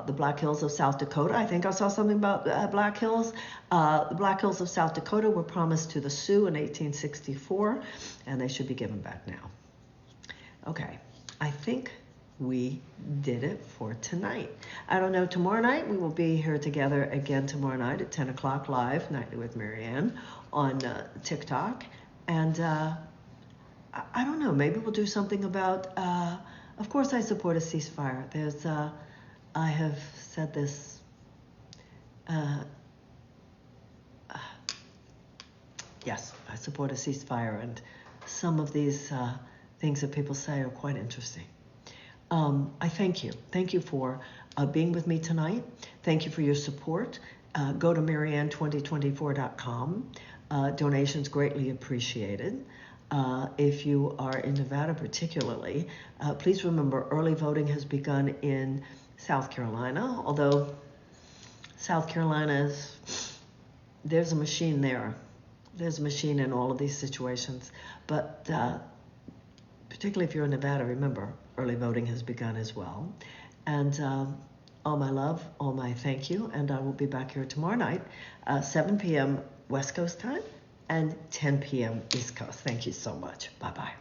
Speaker 1: the Black Hills of South Dakota. I think I saw something about Black Hills. The Black Hills of South Dakota were promised to the Sioux in 1864, and they should be given back now. Okay, I think we did it for tonight. I don't know, tomorrow night we will be here together again tomorrow night at 10 o'clock live, Nightly with Marianne, on TikTok. And I don't know, maybe we'll do something about, of course I support a ceasefire. I have said this, yes, I support a ceasefire, and some of these things that people say are quite interesting. I thank you. Thank you for being with me tonight. Thank you for your support. Go to Marianne2024.com. Donations greatly appreciated. If you are in Nevada particularly, please remember early voting has begun in South Carolina, although South Carolina there's a machine there. There's a machine in all of these situations. But particularly if you're in Nevada, remember, early voting has begun as well. And all my love, all my thank you, and I will be back here tomorrow night, 7 p.m. West Coast time, and 10 p.m. East Coast. Thank you so much. Bye-bye.